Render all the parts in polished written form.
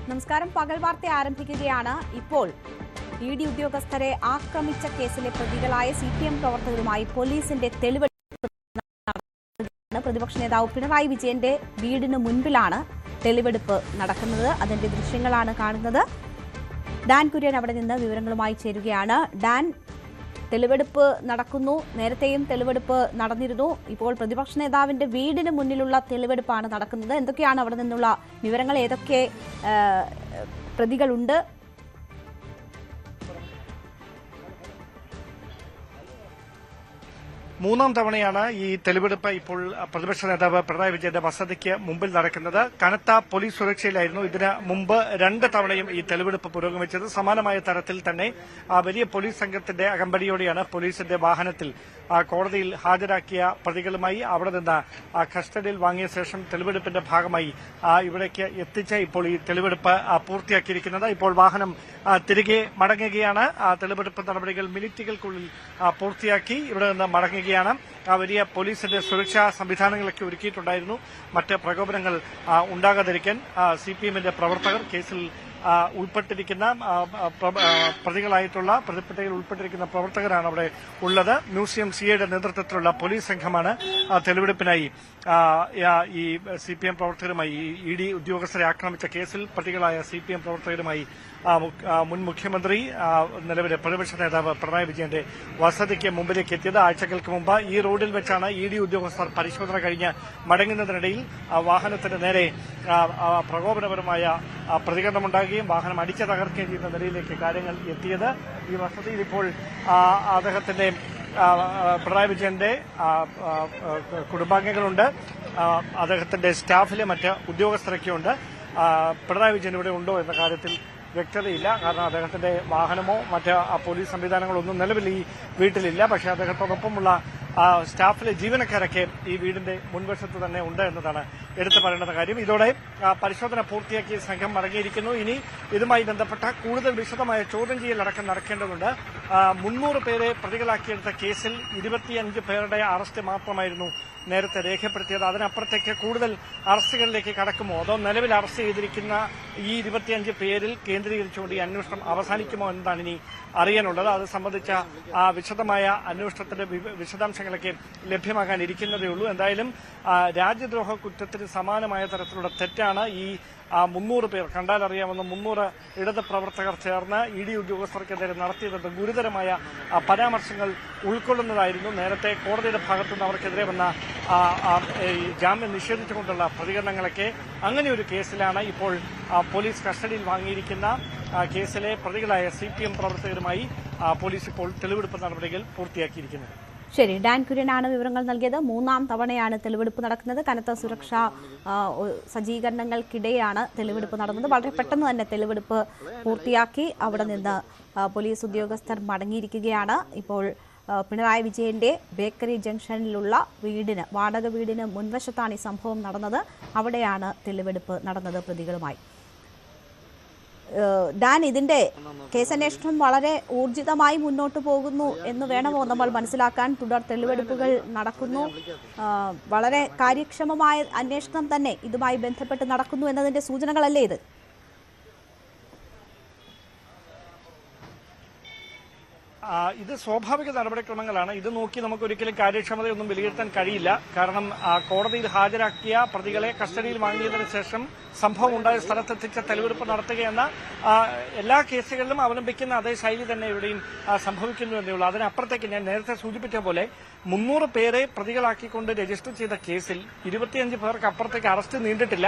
നമസ്കാരം. പകൽ വാർത്ത ആരംഭിക്കുകയാണ്. ഇപ്പോൾ ഇഡി ഉദ്യോഗസ്ഥരെ ആക്രമിച്ച കേസിലെ പ്രതികളായ സിപിഎം പ്രവർത്തകരുമായി പോലീസിന്റെ തെളിവെടുപ്പ്. പ്രതിപക്ഷ നേതാവ് പിണറായി വിജയന്റെ വീടിന് മുൻപിലാണ് തെളിവെടുപ്പ് നടക്കുന്നത്. അതിന്റെ ദൃശ്യങ്ങളാണ് കാണുന്നത്. ഡാൻ കുര്യൻ അവിടെ നിന്ന് വിവരങ്ങളുമായി ചേരുകയാണ്. ഡാൻ, തെളിവെടുപ്പ് നടക്കുന്നു. നേരത്തെയും തെളിവെടുപ്പ് നടന്നിരുന്നു. ഇപ്പോൾ പ്രതിപക്ഷ നേതാവിന്റെ വീടിന് മുന്നിലുള്ള തെളിവെടുപ്പാണ് നടക്കുന്നത്. എന്തൊക്കെയാണ് അവിടെ നിന്നുള്ള വിവരങ്ങൾ? ഏതൊക്കെ പ്രതികളുണ്ട്? മൂന്നാം തവണയാണ് ഈ തെളിവെടുപ്പ് ഇപ്പോൾ പ്രതിപക്ഷ നേതാവ് പിണറായി വിജയന്റെ വസതിക്ക് മുമ്പിൽ നടക്കുന്നത്. കനത്ത പോലീസ് സുരക്ഷയിലായിരുന്നു ഇതിന് മുമ്പ് 2 തവണയും ഈ തെളിവെടുപ്പ് പുരോഗമിച്ചത്. സമാനമായ തരത്തിൽ തന്നെ വലിയ പോലീസ് സംഘത്തിന്റെ അകമ്പടിയോടെയാണ് പോലീസിന്റെ വാഹനത്തിൽ കോടതിയിൽ ഹാജരാക്കിയ പ്രതികളുമായി അവിടെ നിന്ന് കസ്റ്റഡിയിൽ വാങ്ങിയ ശേഷം തെളിവെടുപ്പിന്റെ ഭാഗമായി ഇവിടേക്ക് എത്തിച്ച് ഇപ്പോൾ ഈ തെളിവെടുപ്പ് പൂർത്തിയാക്കിയിരിക്കുന്നത്. ഇപ്പോൾ വാഹനം തിരികെ മടങ്ങുകയാണ്. തെളിവെടുപ്പ് നടപടികൾ മിനിറ്റുകൾക്കുള്ളിൽ പൂർത്തിയാക്കി ഇവിടെ നിന്ന് മടങ്ങുകയാണ്. വലിയ പോലീസിന്റെ സുരക്ഷാ സംവിധാനങ്ങളൊക്കെ ഒരുക്കിയിട്ടുണ്ടായിരുന്നു. മറ്റ് പ്രകോപനങ്ങൾ ഉണ്ടാകാതിരിക്കാൻ സിപിഎമ്മിന്റെ പ്രവർത്തകർ, കേസിൽ ഉൾപ്പെട്ടിരിക്കുന്ന പ്രതികളായിട്ടുള്ള പ്രതിപ്പട്ടികയിൽ ഉൾപ്പെട്ടിരിക്കുന്ന പ്രവർത്തകരാണ് അവിടെ ഉള്ളത്. മ്യൂസിയം സിഐയുടെ നേതൃത്വത്തിലുള്ള പോലീസ് സംഘമാണ് തെളിവെടുപ്പിനായി ഈ സിപിഎം പ്രവർത്തകരുമായി, ഇഡി ഉദ്യോഗസ്ഥരെ ആക്രമിച്ച കേസിൽ പ്രതികളായ സിപിഎം പ്രവർത്തകരുമായി മുൻ മുഖ്യമന്ത്രി, നിലവിലെ പ്രതിപക്ഷ നേതാവ് പിണറായി വിജയന്റെ വസതിക്ക് മുമ്പിലേക്ക് എത്തിയത്. ആഴ്ചകൾക്ക് മുമ്പ് ഈ റോഡിൽ വെച്ചാണ് ഇഡി ഉദ്യോഗസ്ഥർ പരിശോധന കഴിഞ്ഞ് മടങ്ങുന്നതിനിടയിൽ വാഹനത്തിന് നേരെ പ്രകോപനപരമായ പ്രതികരണമുണ്ടാകുകയും വാഹനം അടിച്ചു തകർക്കുകയും ചെയ്യുന്ന നിലയിലേക്ക് കാര്യങ്ങൾ എത്തിയത്. ഈ വസതിയിൽ ഇപ്പോൾ അദ്ദേഹത്തിന്റെ പിണറായി വിജയന്റെ കുടുംബാംഗങ്ങളുണ്ട്, അദ്ദേഹത്തിന്റെ സ്റ്റാഫിലെ മറ്റ് ഉദ്യോഗസ്ഥരൊക്കെയുണ്ട്. പിണറായി വിജയൻ ഇവിടെ ഉണ്ടോ എന്ന കാര്യത്തിൽ വ്യക്തതയില്ല. കാരണം അദ്ദേഹത്തിന്റെ വാഹനമോ മറ്റ് പോലീസ് സംവിധാനങ്ങളോ ഒന്നും നിലവിൽ ഈ വീട്ടിലില്ല. പക്ഷേ അദ്ദേഹത്തോടൊപ്പമുള്ള സ്റ്റാഫിലെ ജീവനക്കാരൊക്കെ ഈ വീടിന്റെ മുൻവശത്ത് തന്നെ ഉണ്ട് എന്നതാണ് എടുത്തു പറയേണ്ട കാര്യം. ഇതോടെ പരിശോധന പൂർത്തിയാക്കിയ സംഘം മടങ്ങിയിരിക്കുന്നു. ഇനി ഇതുമായി ബന്ധപ്പെട്ട കൂടുതൽ വിശദമായ ചോദ്യം ചെയ്യലടക്കം നടക്കേണ്ടതുണ്ട്. 300 പേരെ പ്രതികളാക്കിയെടുത്ത കേസിൽ 25 പേരുടെ അറസ്റ്റ് മാത്രമായിരുന്നു നേരത്തെ രേഖപ്പെടുത്തിയത്. അതിനപ്പുറത്തേക്ക് കൂടുതൽ അറസ്റ്റുകളിലേക്ക് കടക്കുമോ, അതോ നിലവിൽ അറസ്റ്റ് ചെയ്തിരിക്കുന്ന ഈ 25 പേരിൽ കേന്ദ്രീകരിച്ചുകൊണ്ട് ഈ അന്വേഷണം അവസാനിക്കുമോ എന്നതാണ് ഇനി അറിയാനുള്ളത്. അത് സംബന്ധിച്ച വിശദമായ അന്വേഷണത്തിന്റെ വിശദാംശങ്ങളൊക്കെ ലഭ്യമാകാനിരിക്കുന്നതേ ഉള്ളൂ. എന്തായാലും രാജ്യദ്രോഹ കുറ്റത്തിന് സമാനമായ തരത്തിലുള്ള തെറ്റാണ് ഈ 300 പേർ, കണ്ടാലറിയാവുന്ന 300 ഇടത് പ്രവർത്തകർ ചേർന്ന് ഇഡി ഉദ്യോഗസ്ഥർക്കെതിരെ നടത്തിയത്. ഗുരുതരമായ പരാമർശങ്ങൾ ഉൾക്കൊള്ളുന്നതായിരുന്നു. നേരത്തെ കോടതിയുടെ ഭാഗത്തുനിന്ന് അവർക്കെതിരെ വന്ന ജാമ്യം നിഷേധിച്ചുകൊണ്ടുള്ള പ്രതികരണങ്ങളൊക്കെ. അങ്ങനെ ഒരു കേസിലാണ് ഇപ്പോൾ പോലീസ് കസ്റ്റഡിയിൽ വാങ്ങിയിരിക്കുന്ന കേസിലെ പ്രതികളായ സിപിഎം പ്രവർത്തകരുമായി പോലീസ് ഇപ്പോൾ തെളിവെടുപ്പ് നടപടികൾ പൂർത്തിയാക്കിയിരിക്കുന്നത്. ശരി, ഡാൻ കുര്യനാണ് വിവരങ്ങൾ നൽകിയത്. മൂന്നാം തവണയാണ് തെളിവെടുപ്പ് നടക്കുന്നത്. കനത്ത സുരക്ഷാ സജ്ജീകരണങ്ങൾക്കിടെയാണ് തെളിവെടുപ്പ് നടന്നത്. വളരെ പെട്ടെന്ന് തന്നെ തെളിവെടുപ്പ് പൂർത്തിയാക്കി അവിടെ നിന്ന് പോലീസ് ഉദ്യോഗസ്ഥർ മടങ്ങിയിരിക്കുകയാണ്. ഇപ്പോൾ പിണറായി വിജയന്റെ ബേക്കറി ജംഗ്ഷനിലുള്ള വീടിന്, വാടക വീടിന് മുൻവശത്താണ് ഈ സംഭവം നടന്നത്. അവിടെയാണ് തെളിവെടുപ്പ് നടന്നത് പ്രതികളുമായി. ഡാൻ, ഇതിന്റെ കേസന്വേഷണം വളരെ ഊർജിതമായി മുന്നോട്ട് പോകുന്നു എന്ന് വേണമോ നമ്മൾ മനസ്സിലാക്കാൻ? തുടർ തെളിവെടുപ്പുകൾ നടക്കുന്നു. വളരെ കാര്യക്ഷമമായ അന്വേഷണം തന്നെ ഇതുമായി ബന്ധപ്പെട്ട് നടക്കുന്നു എന്നതിന്റെ സൂചനകളല്ലേ ഇത്? ഇത് സ്വാഭാവിക നടപടിക്രമങ്ങളാണ്. ഇത് നോക്കി നമുക്ക് ഒരിക്കലും കാര്യക്ഷമതയൊന്നും വിലയിരുത്താൻ കഴിയില്ല. കാരണം കോടതിയിൽ ഹാജരാക്കിയ പ്രതികളെ കസ്റ്റഡിയിൽ വാങ്ങിയതിനു ശേഷം സംഭവം ഉണ്ടായ സ്ഥലത്തെത്തിച്ച തെളിവെടുപ്പ് നടത്തുകയെന്ന എല്ലാ കേസുകളിലും അവലംബിക്കുന്ന അതേ ശൈലി തന്നെ ഇവിടെയും സംഭവിക്കുന്നു എന്നേ ഉള്ളൂ. അതിനപ്പുറത്തേക്ക് ഞാൻ നേരത്തെ സൂചിപ്പിച്ച പോലെ 300 പേരെ പ്രതികളാക്കിക്കൊണ്ട് രജിസ്റ്റർ ചെയ്ത കേസിൽ 25 പേർക്ക് അപ്പുറത്തേക്ക് അറസ്റ്റ് നീണ്ടിട്ടില്ല.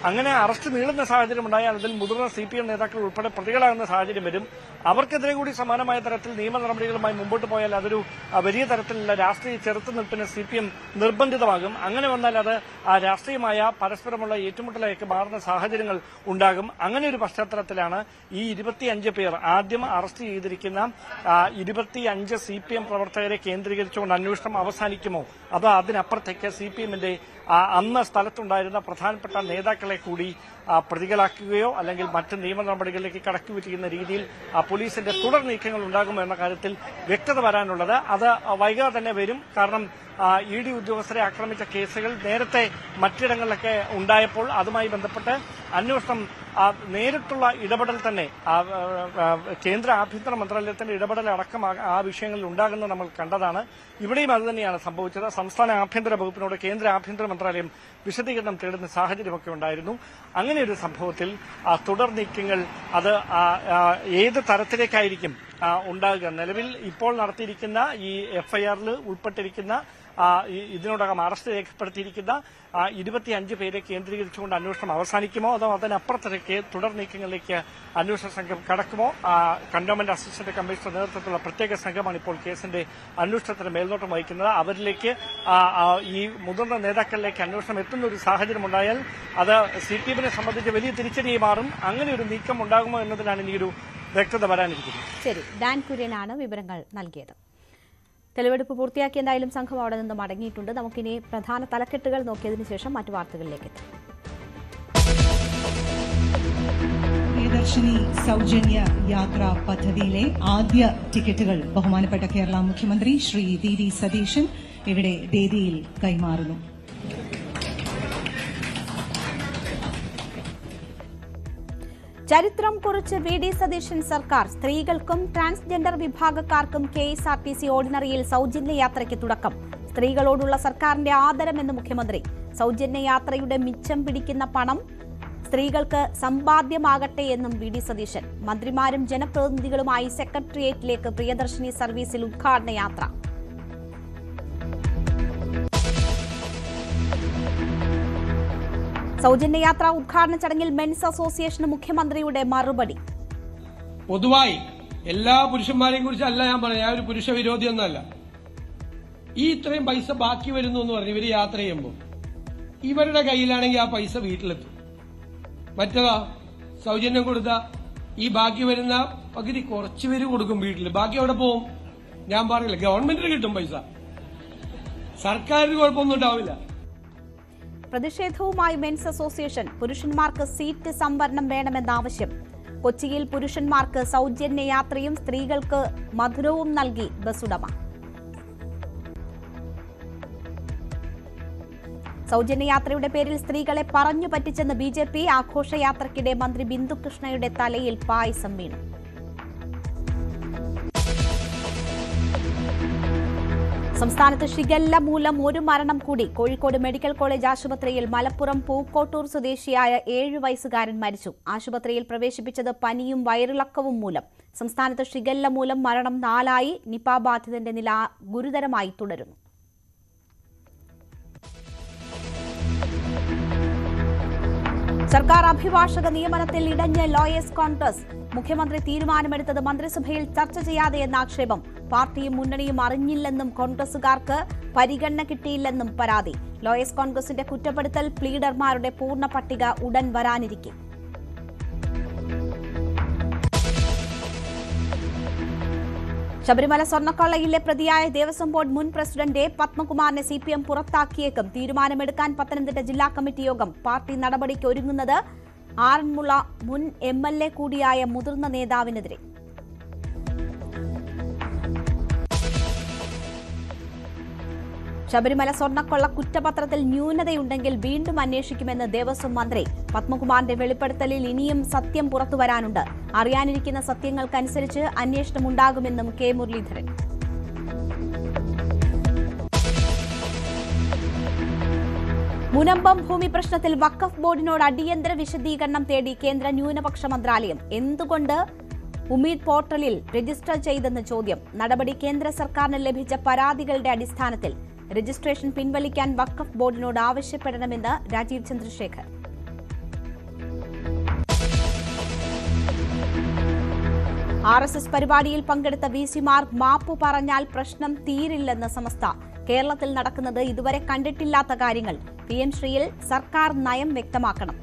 അങ്ങനെ അറസ്റ്റ് നീളുന്ന സാഹചര്യം ഉണ്ടായാൽ അതിൽ മുതിർന്ന സിപിഎം നേതാക്കൾ ഉൾപ്പെടെ പ്രതികളാകുന്ന സാഹചര്യം വരും. അവർക്കെതിരെ കൂടി സമാനമായ തരത്തിൽ നിയമ നടപടികളുമായി മുമ്പോട്ട് പോയാൽ അതൊരു വലിയ തരത്തിലുള്ള രാഷ്ട്രീയ ചെറുത്തുനിൽപ്പിന് സിപിഎം നിർബന്ധിതമാകും. അങ്ങനെ വന്നാൽ അത് രാഷ്ട്രീയമായ പരസ്പരമുള്ള ഏറ്റുമുട്ടലേക്ക് മാറുന്ന സാഹചര്യങ്ങൾ ഉണ്ടാകും. അങ്ങനെ ഒരു പശ്ചാത്തലത്തിലാണ് ഈ 25 പേർ ആദ്യം അറസ്റ്റ് ചെയ്തിരിക്കുന്ന 25 സിപിഎം പ്രവർത്തകരെ കേന്ദ്രീകരിച്ചുകൊണ്ട് അന്വേഷണം അവസാനിക്കുമോ, അതോ അതിനപ്പുറത്തേക്ക് സിപിഎമ്മിന്റെ അന്ന് സ്ഥലത്തുണ്ടായിരുന്ന പ്രധാനപ്പെട്ട നേതാക്കളെ കൂടി പ്രതികളാക്കുകയോ അല്ലെങ്കിൽ മറ്റ് നിയമ നടപടികളിലേക്ക് കടക്കുകയോ ചെയ്യുന്ന രീതിയിൽ പോലീസിന്റെ തുടർ നീക്കങ്ങൾ ഉണ്ടാകുമോ എന്ന കാര്യത്തിൽ വ്യക്തത വരാനുള്ളത്. അത് വൈകാതെ തന്നെ വരും. കാരണം ED ഉദ്യോഗസ്ഥരെ ആക്രമിച്ച കേസുകൾ നേരത്തെ മറ്റിടങ്ങളിലൊക്കെ ഉണ്ടായപ്പോൾ അതുമായി ബന്ധപ്പെട്ട് അന്വേഷണം നേരിട്ടുള്ള ഇടപെടൽ തന്നെ കേന്ദ്ര ആഭ്യന്തര മന്ത്രാലയത്തിന്റെ ഇടപെടൽ അടക്കം ആ വിഷയങ്ങളിൽ ഉണ്ടാകുന്നത് നമ്മൾ കണ്ടതാണ്. ഇവിടെയും അതുതന്നെയാണ് സംഭവിച്ചത്. സംസ്ഥാന ആഭ്യന്തര വകുപ്പിനോട് കേന്ദ്ര ആഭ്യന്തര മന്ത്രാലയം വിശദീകരണം തേടുന്ന സാഹചര്യമൊക്കെ ഉണ്ടായിരുന്നു. അങ്ങനെ ഒരു സംഭവത്തിൽ തുടർ നീക്കങ്ങൾ അത് ഏത് തരത്തിലേക്കായിരിക്കും ഉണ്ടാകുക? നിലവിൽ ഇപ്പോൾ നടത്തിയിരിക്കുന്ന ഈ FIR-ൽ ഉൾപ്പെട്ടിരിക്കുന്ന ഇതിനോടകം അറസ്റ്റ് രേഖപ്പെടുത്തിയിരിക്കുന്ന 25 പേരെ കേന്ദ്രീകരിച്ചുകൊണ്ട് അന്വേഷണം അവസാനിക്കുമോ അതോ അതിനപ്പുറത്തേക്ക് തുടർ നീക്കങ്ങളിലേക്ക് അന്വേഷണ സംഘം കടക്കുമോ? കന്റോൺമെന്റ് അസിസ്റ്റന്റ് കമ്മീഷണർ നേതൃത്വത്തിലുള്ള പ്രത്യേക സംഘമാണ് ഇപ്പോൾ കേസിന്റെ അന്വേഷണത്തിന് മേൽനോട്ടം വഹിക്കുന്നത്. അവരിലേക്ക് ഈ മുതിർന്ന നേതാക്കളിലേക്ക് അന്വേഷണം എത്തുന്ന ഒരു സാഹചര്യമുണ്ടായാൽ അത് CPM-നെ സംബന്ധിച്ച് വലിയ തിരിച്ചടിയായി മാറും. അങ്ങനെ ഒരു നീക്കം ഉണ്ടാകുമോ എന്നതിനാണ് ഇനിയൊരു വ്യക്തത വരാനിരിക്കുന്നത്. ശരി, ഡാൻ കുര്യനാണ് വിവരങ്ങൾ നൽകിയത്. തെളിവെടുപ്പ് പൂർത്തിയാക്കി എന്തായാലും സംഘം അവിടെ നിന്ന് മടങ്ങിയിട്ടുണ്ട്. നമുക്കിനി പ്രധാന തലക്കെട്ടുകൾ നോക്കിയതിനു ശേഷം മറ്റു വാർത്തകളിലേക്ക് എത്താം. പ്രിയദർശിനി സൗജന്യ യാത്രാ പദ്ധതിയിലെ ആദ്യ ടിക്കറ്റുകൾ ബഹുമാനപ്പെട്ട കേരള മുഖ്യമന്ത്രി ശ്രീ VD സതീശൻ ഇവിടെ വേദിയിൽ കൈമാറുന്നു. ചരിത്രം കുറിച്ച് VD സതീശൻ സർക്കാർ. സ്ത്രീകൾക്കും ട്രാൻസ്ജെൻഡർ വിഭാഗക്കാർക്കും KSRTC ഓർഡിനറിയിൽ സൗജന്യ യാത്രയ്ക്ക് തുടക്കം. സ്ത്രീകളോടുള്ള സർക്കാരിന്റെ ആദരമെന്ന് മുഖ്യമന്ത്രി. സൗജന്യ യാത്രയുടെ മിച്ചം പിടിക്കുന്ന പണം സ്ത്രീകൾക്ക് സമ്പാദ്യമാകട്ടെ എന്നും VD സതീശൻ. മന്ത്രിമാരും ജനപ്രതിനിധികളുമായി സെക്രട്ടേറിയറ്റിലേക്ക് പ്രിയദർശിനി സർവീസിൽ ഉദ്ഘാടന യാത്ര. സൗജന്യ യാത്രാ ഉദ്ഘാടന ചടങ്ങിൽ മെൻസ് അസോസിയേഷന് മുഖ്യമന്ത്രിയുടെ മറുപടി. പൊതുവായി എല്ലാ പുരുഷന്മാരെയും കുറിച്ചല്ല ഞാൻ പറയാം, ഞാൻ ഒരു പുരുഷ വിരോധിയൊന്നുമല്ല. ഈ ഇത്രയും പൈസ ബാക്കി വരുന്നു എന്ന് പറഞ്ഞു ഇവര് യാത്ര ചെയ്യുമ്പോൾ ഇവരുടെ കയ്യിലാണെങ്കിൽ ആ പൈസ വീട്ടിലെത്തും. മറ്റേതാ സൗജന്യം കൊടുത്ത ഈ ബാക്കി വരുന്ന പകുതി കുറച്ചുപേര് കൊടുക്കും വീട്ടിൽ, ബാക്കി അവിടെ പോവും. ഞാൻ പറഞ്ഞില്ല, ഗവൺമെന്റിന് കിട്ടും പൈസ, സർക്കാരിന് കുഴപ്പമൊന്നും ഉണ്ടാവില്ല. പ്രതിഷേധവുമായി മെൻസ് അസോസിയേഷൻ. പുരുഷന്മാർക്ക് സീറ്റ് സംവരണം വേണമെന്ന ആവശ്യം. കൊച്ചിയിൽ പുരുഷന്മാർക്ക് സൗജന്യ യാത്രയും സ്ത്രീകൾക്ക് മധുരവും നൽകി ബസ്സുടമ. സൗജന്യയാത്രയുടെ പേരിൽ സ്ത്രീകളെ പറഞ്ഞു പറ്റിച്ചെന്ന് BJP. ആഘോഷയാത്രയ്ക്കിടെ മന്ത്രി ബിന്ദു കൃഷ്ണയുടെ തലയിൽ പായസം വീണു. സംസ്ഥാനത്ത് ഷിഗല്ല മൂലം ഒരു മരണം കൂടി. കോഴിക്കോട് മെഡിക്കൽ കോളേജ് ആശുപത്രിയിൽ മലപ്പുറം പൂക്കോട്ടൂർ സ്വദേശിയായ 7 വയസ്സുകാരൻ മരിച്ചു. ആശുപത്രിയിൽ പ്രവേശിപ്പിച്ചത് പനിയും വയറിളക്കവും മൂലം. സംസ്ഥാനത്ത് ഷിഗല്ല മൂലം മരണം 4ആയി. നിപ ബാധിതന്റെ നില ഗുരുതരമായി തുടരുന്നു. സർക്കാർ അഭിഭാഷക നിയമനത്തിൽ ഇടഞ്ഞ് ലോയേഴ്സ് കോൺഗ്രസ്. മുഖ്യമന്ത്രി തീരുമാനമെടുത്തത് മന്ത്രിസഭയിൽ ചർച്ച ചെയ്യാതെയെന്ന ആക്ഷേപം. പാർട്ടിയും മുന്നണിയും അറിഞ്ഞില്ലെന്നും കോൺഗ്രസുകാർക്ക് പരിഗണന കിട്ടിയില്ലെന്നും പരാതി. ലോയേഴ്സ് കോൺഗ്രസിന്റെ കുറ്റപ്പെടുത്തൽ പ്ലീഡർമാരുടെ പൂർണ്ണ പട്ടിക ഉടൻ വരാനിരിക്കെ. ശബരിമല സ്വർണ്ണക്കൊള്ളയിലെ പ്രതിയായ ദേവസ്വം ബോർഡ് മുൻ പ്രസിഡന്റ് പത്മകുമാറിനെ CPM പുറത്താക്കിയേക്കും. തീരുമാനമെടുക്കാൻ പത്തനംതിട്ട ജില്ലാ കമ്മിറ്റി യോഗം. പാർട്ടി നടപടിക്ക് ഒരുങ്ങുന്നത് ആറന്മുള മുൻ MLA കൂടിയായ മുതിർന്ന നേതാവിനെതിരെ. ശബരിമല സ്വർണ്ണക്കൊള്ള കുറ്റപത്രത്തിൽ ന്യൂനതയുണ്ടെങ്കിൽ വീണ്ടും അന്വേഷിക്കുമെന്ന് ദേവസ്വം മന്ത്രി. പത്മകുമാറിന്റെ വെളിപ്പെടുത്തലിൽ ഇനിയും സത്യം പുറത്തുവരാനുണ്ട്. അറിയാനിരിക്കുന്ന സത്യങ്ങൾക്കനുസരിച്ച് അന്വേഷണമുണ്ടാകുമെന്നും K മുരളീധരൻ. മുനമ്പം ഭൂമി പ്രശ്നത്തിൽ വഖഫ് ബോർഡിനോട് അടിയന്തര വിശദീകരണം തേടി കേന്ദ്ര ന്യൂനപക്ഷ മന്ത്രാലയം. എന്തുകൊണ്ട് ഉമീദ് പോർട്ടലിൽ രജിസ്റ്റർ ചെയ്തെന്ന് ചോദ്യം. നടപടി കേന്ദ്ര സർക്കാരിന് ലഭിച്ച പരാതികളുടെ അടിസ്ഥാനത്തിൽ. രജിസ്ട്രേഷൻ പിൻവലിക്കാൻ വഖഫ് ബോർഡിനോട് ആവശ്യപ്പെടണമെന്ന് രാജീവ് ചന്ദ്രശേഖർ. RSS പരിപാടിയിൽ പങ്കെടുത്ത VC-മാർ മാപ്പു പറഞ്ഞാൽ പ്രശ്നം തീരില്ലെന്ന് സമസ്ത. കേരളത്തിൽ നടക്കുന്നത് ഇതുവരെ കണ്ടിട്ടില്ലാത്ത കാര്യങ്ങൾ. PM ശ്രീയിൽ സർക്കാർ നയം വ്യക്തമാക്കണം.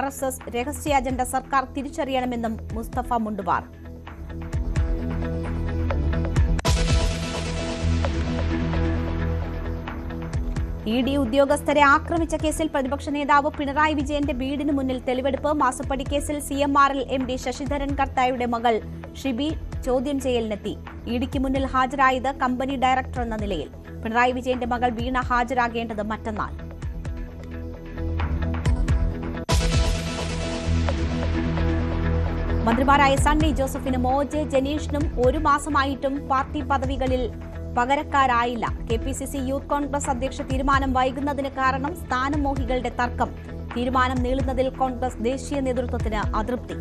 RSS രഹസ്യ അജണ്ട സർക്കാർ തിരിച്ചറിയണമെന്നും മുസ്തഫ മുണ്ടുവാർ. ED ഉദ്യോഗസ്ഥരെ ആക്രമിച്ച കേസിൽ പ്രതിപക്ഷ നേതാവ് പിണറായി വിജയന്റെ വീടിന് മുന്നിൽ തെളിവെടുപ്പ്. മാസപ്പടി കേസിൽ CMRL MD ശശിധരൻ കർത്തായുടെ മകൾ ഷിബി ചോദ്യം ചെയ്യലിനെത്തി. EDക്ക് മുന്നിൽ ഹാജരായത് കമ്പനി ഡയറക്ടർ എന്ന നിലയിൽ. പിണറായി വിജയന്റെ മകൾ വീണ ഹാജരാകേണ്ടത് മറ്റന്നാൾ. മന്ത്രിമാരായ സണ്ണി ജോസഫിനും OJ ജനീഷിനും 1 മാസമായിട്ടും പാർട്ടി പദവികളിൽ പകരക്കാരായില്ല. KPCC യൂത്ത് കോൺഗ്രസ് അധ്യക്ഷ തീരുമാനം വൈകുന്നതിന് കാരണം സ്ഥാനമോഹികളുടെ തർക്കം. തീരുമാനം നീളുന്നതിൽ കോൺഗ്രസ് ദേശീയ നേതൃത്വത്തിന് അതൃപ്തി.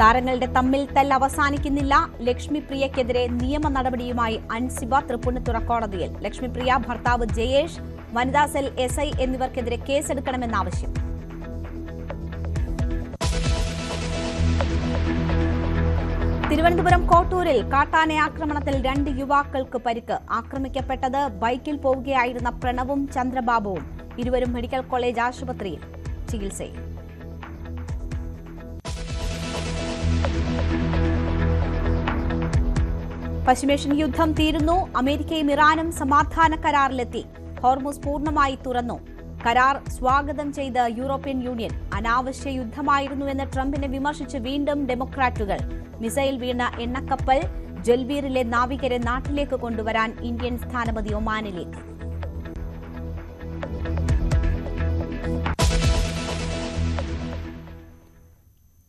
താരങ്ങളുടെ തമ്മിൽ തല്ല് അവസാനിക്കുന്നില്ല. ലക്ഷ്മിപ്രിയക്കെതിരെ നിയമ നടപടിയുമായി അൻസിബ തൃപ്പൂണിത്തുറ കോടതിയിൽ. ലക്ഷ്മിപ്രിയ, ഭർത്താവ് ജയേഷ്, വനിതാ സെൽ SI എന്നിവർക്കെതിരെ കേസെടുക്കണമെന്നാവശ്യം. തിരുവനന്തപുരം കോട്ടൂരിൽ കാട്ടാന ആക്രമണത്തിൽ 2 യുവാക്കൾക്ക് പരിക്ക്. ആക്രമിക്കപ്പെട്ടത് ബൈക്കിൽ പോവുകയായിരുന്ന പ്രണവും ചന്ദ്രബാബുവും. ഇരുവരും മെഡിക്കൽ കോളേജ് ആശുപത്രിയിൽ ചികിത്സയിൽ. പശ്ചിമേഷ്യൻ യുദ്ധം തീരുന്നു. അമേരിക്കയും ഇറാനും സമാധാന കരാറിലെത്തി. ഹോർമുസ് പൂർണ്ണമായി തുറന്നു. കരാർ സ്വാഗതം ചെയ്ത യൂറോപ്യൻ യൂണിയൻ. അനാവശ്യ യുദ്ധമായിരുന്നുവെന്ന് ട്രംപിനെ വിമർശിച്ച് വീണ്ടും ഡെമോക്രാറ്റുകൾ. മിസൈൽ വീണ എണ്ണക്കപ്പൽ ജൽബീറിലെ നാവികരെ നാട്ടിലേക്ക് കൊണ്ടുവരാൻ ഇന്ത്യൻ സ്ഥാനപതി ഒമാനിലേക്ക്.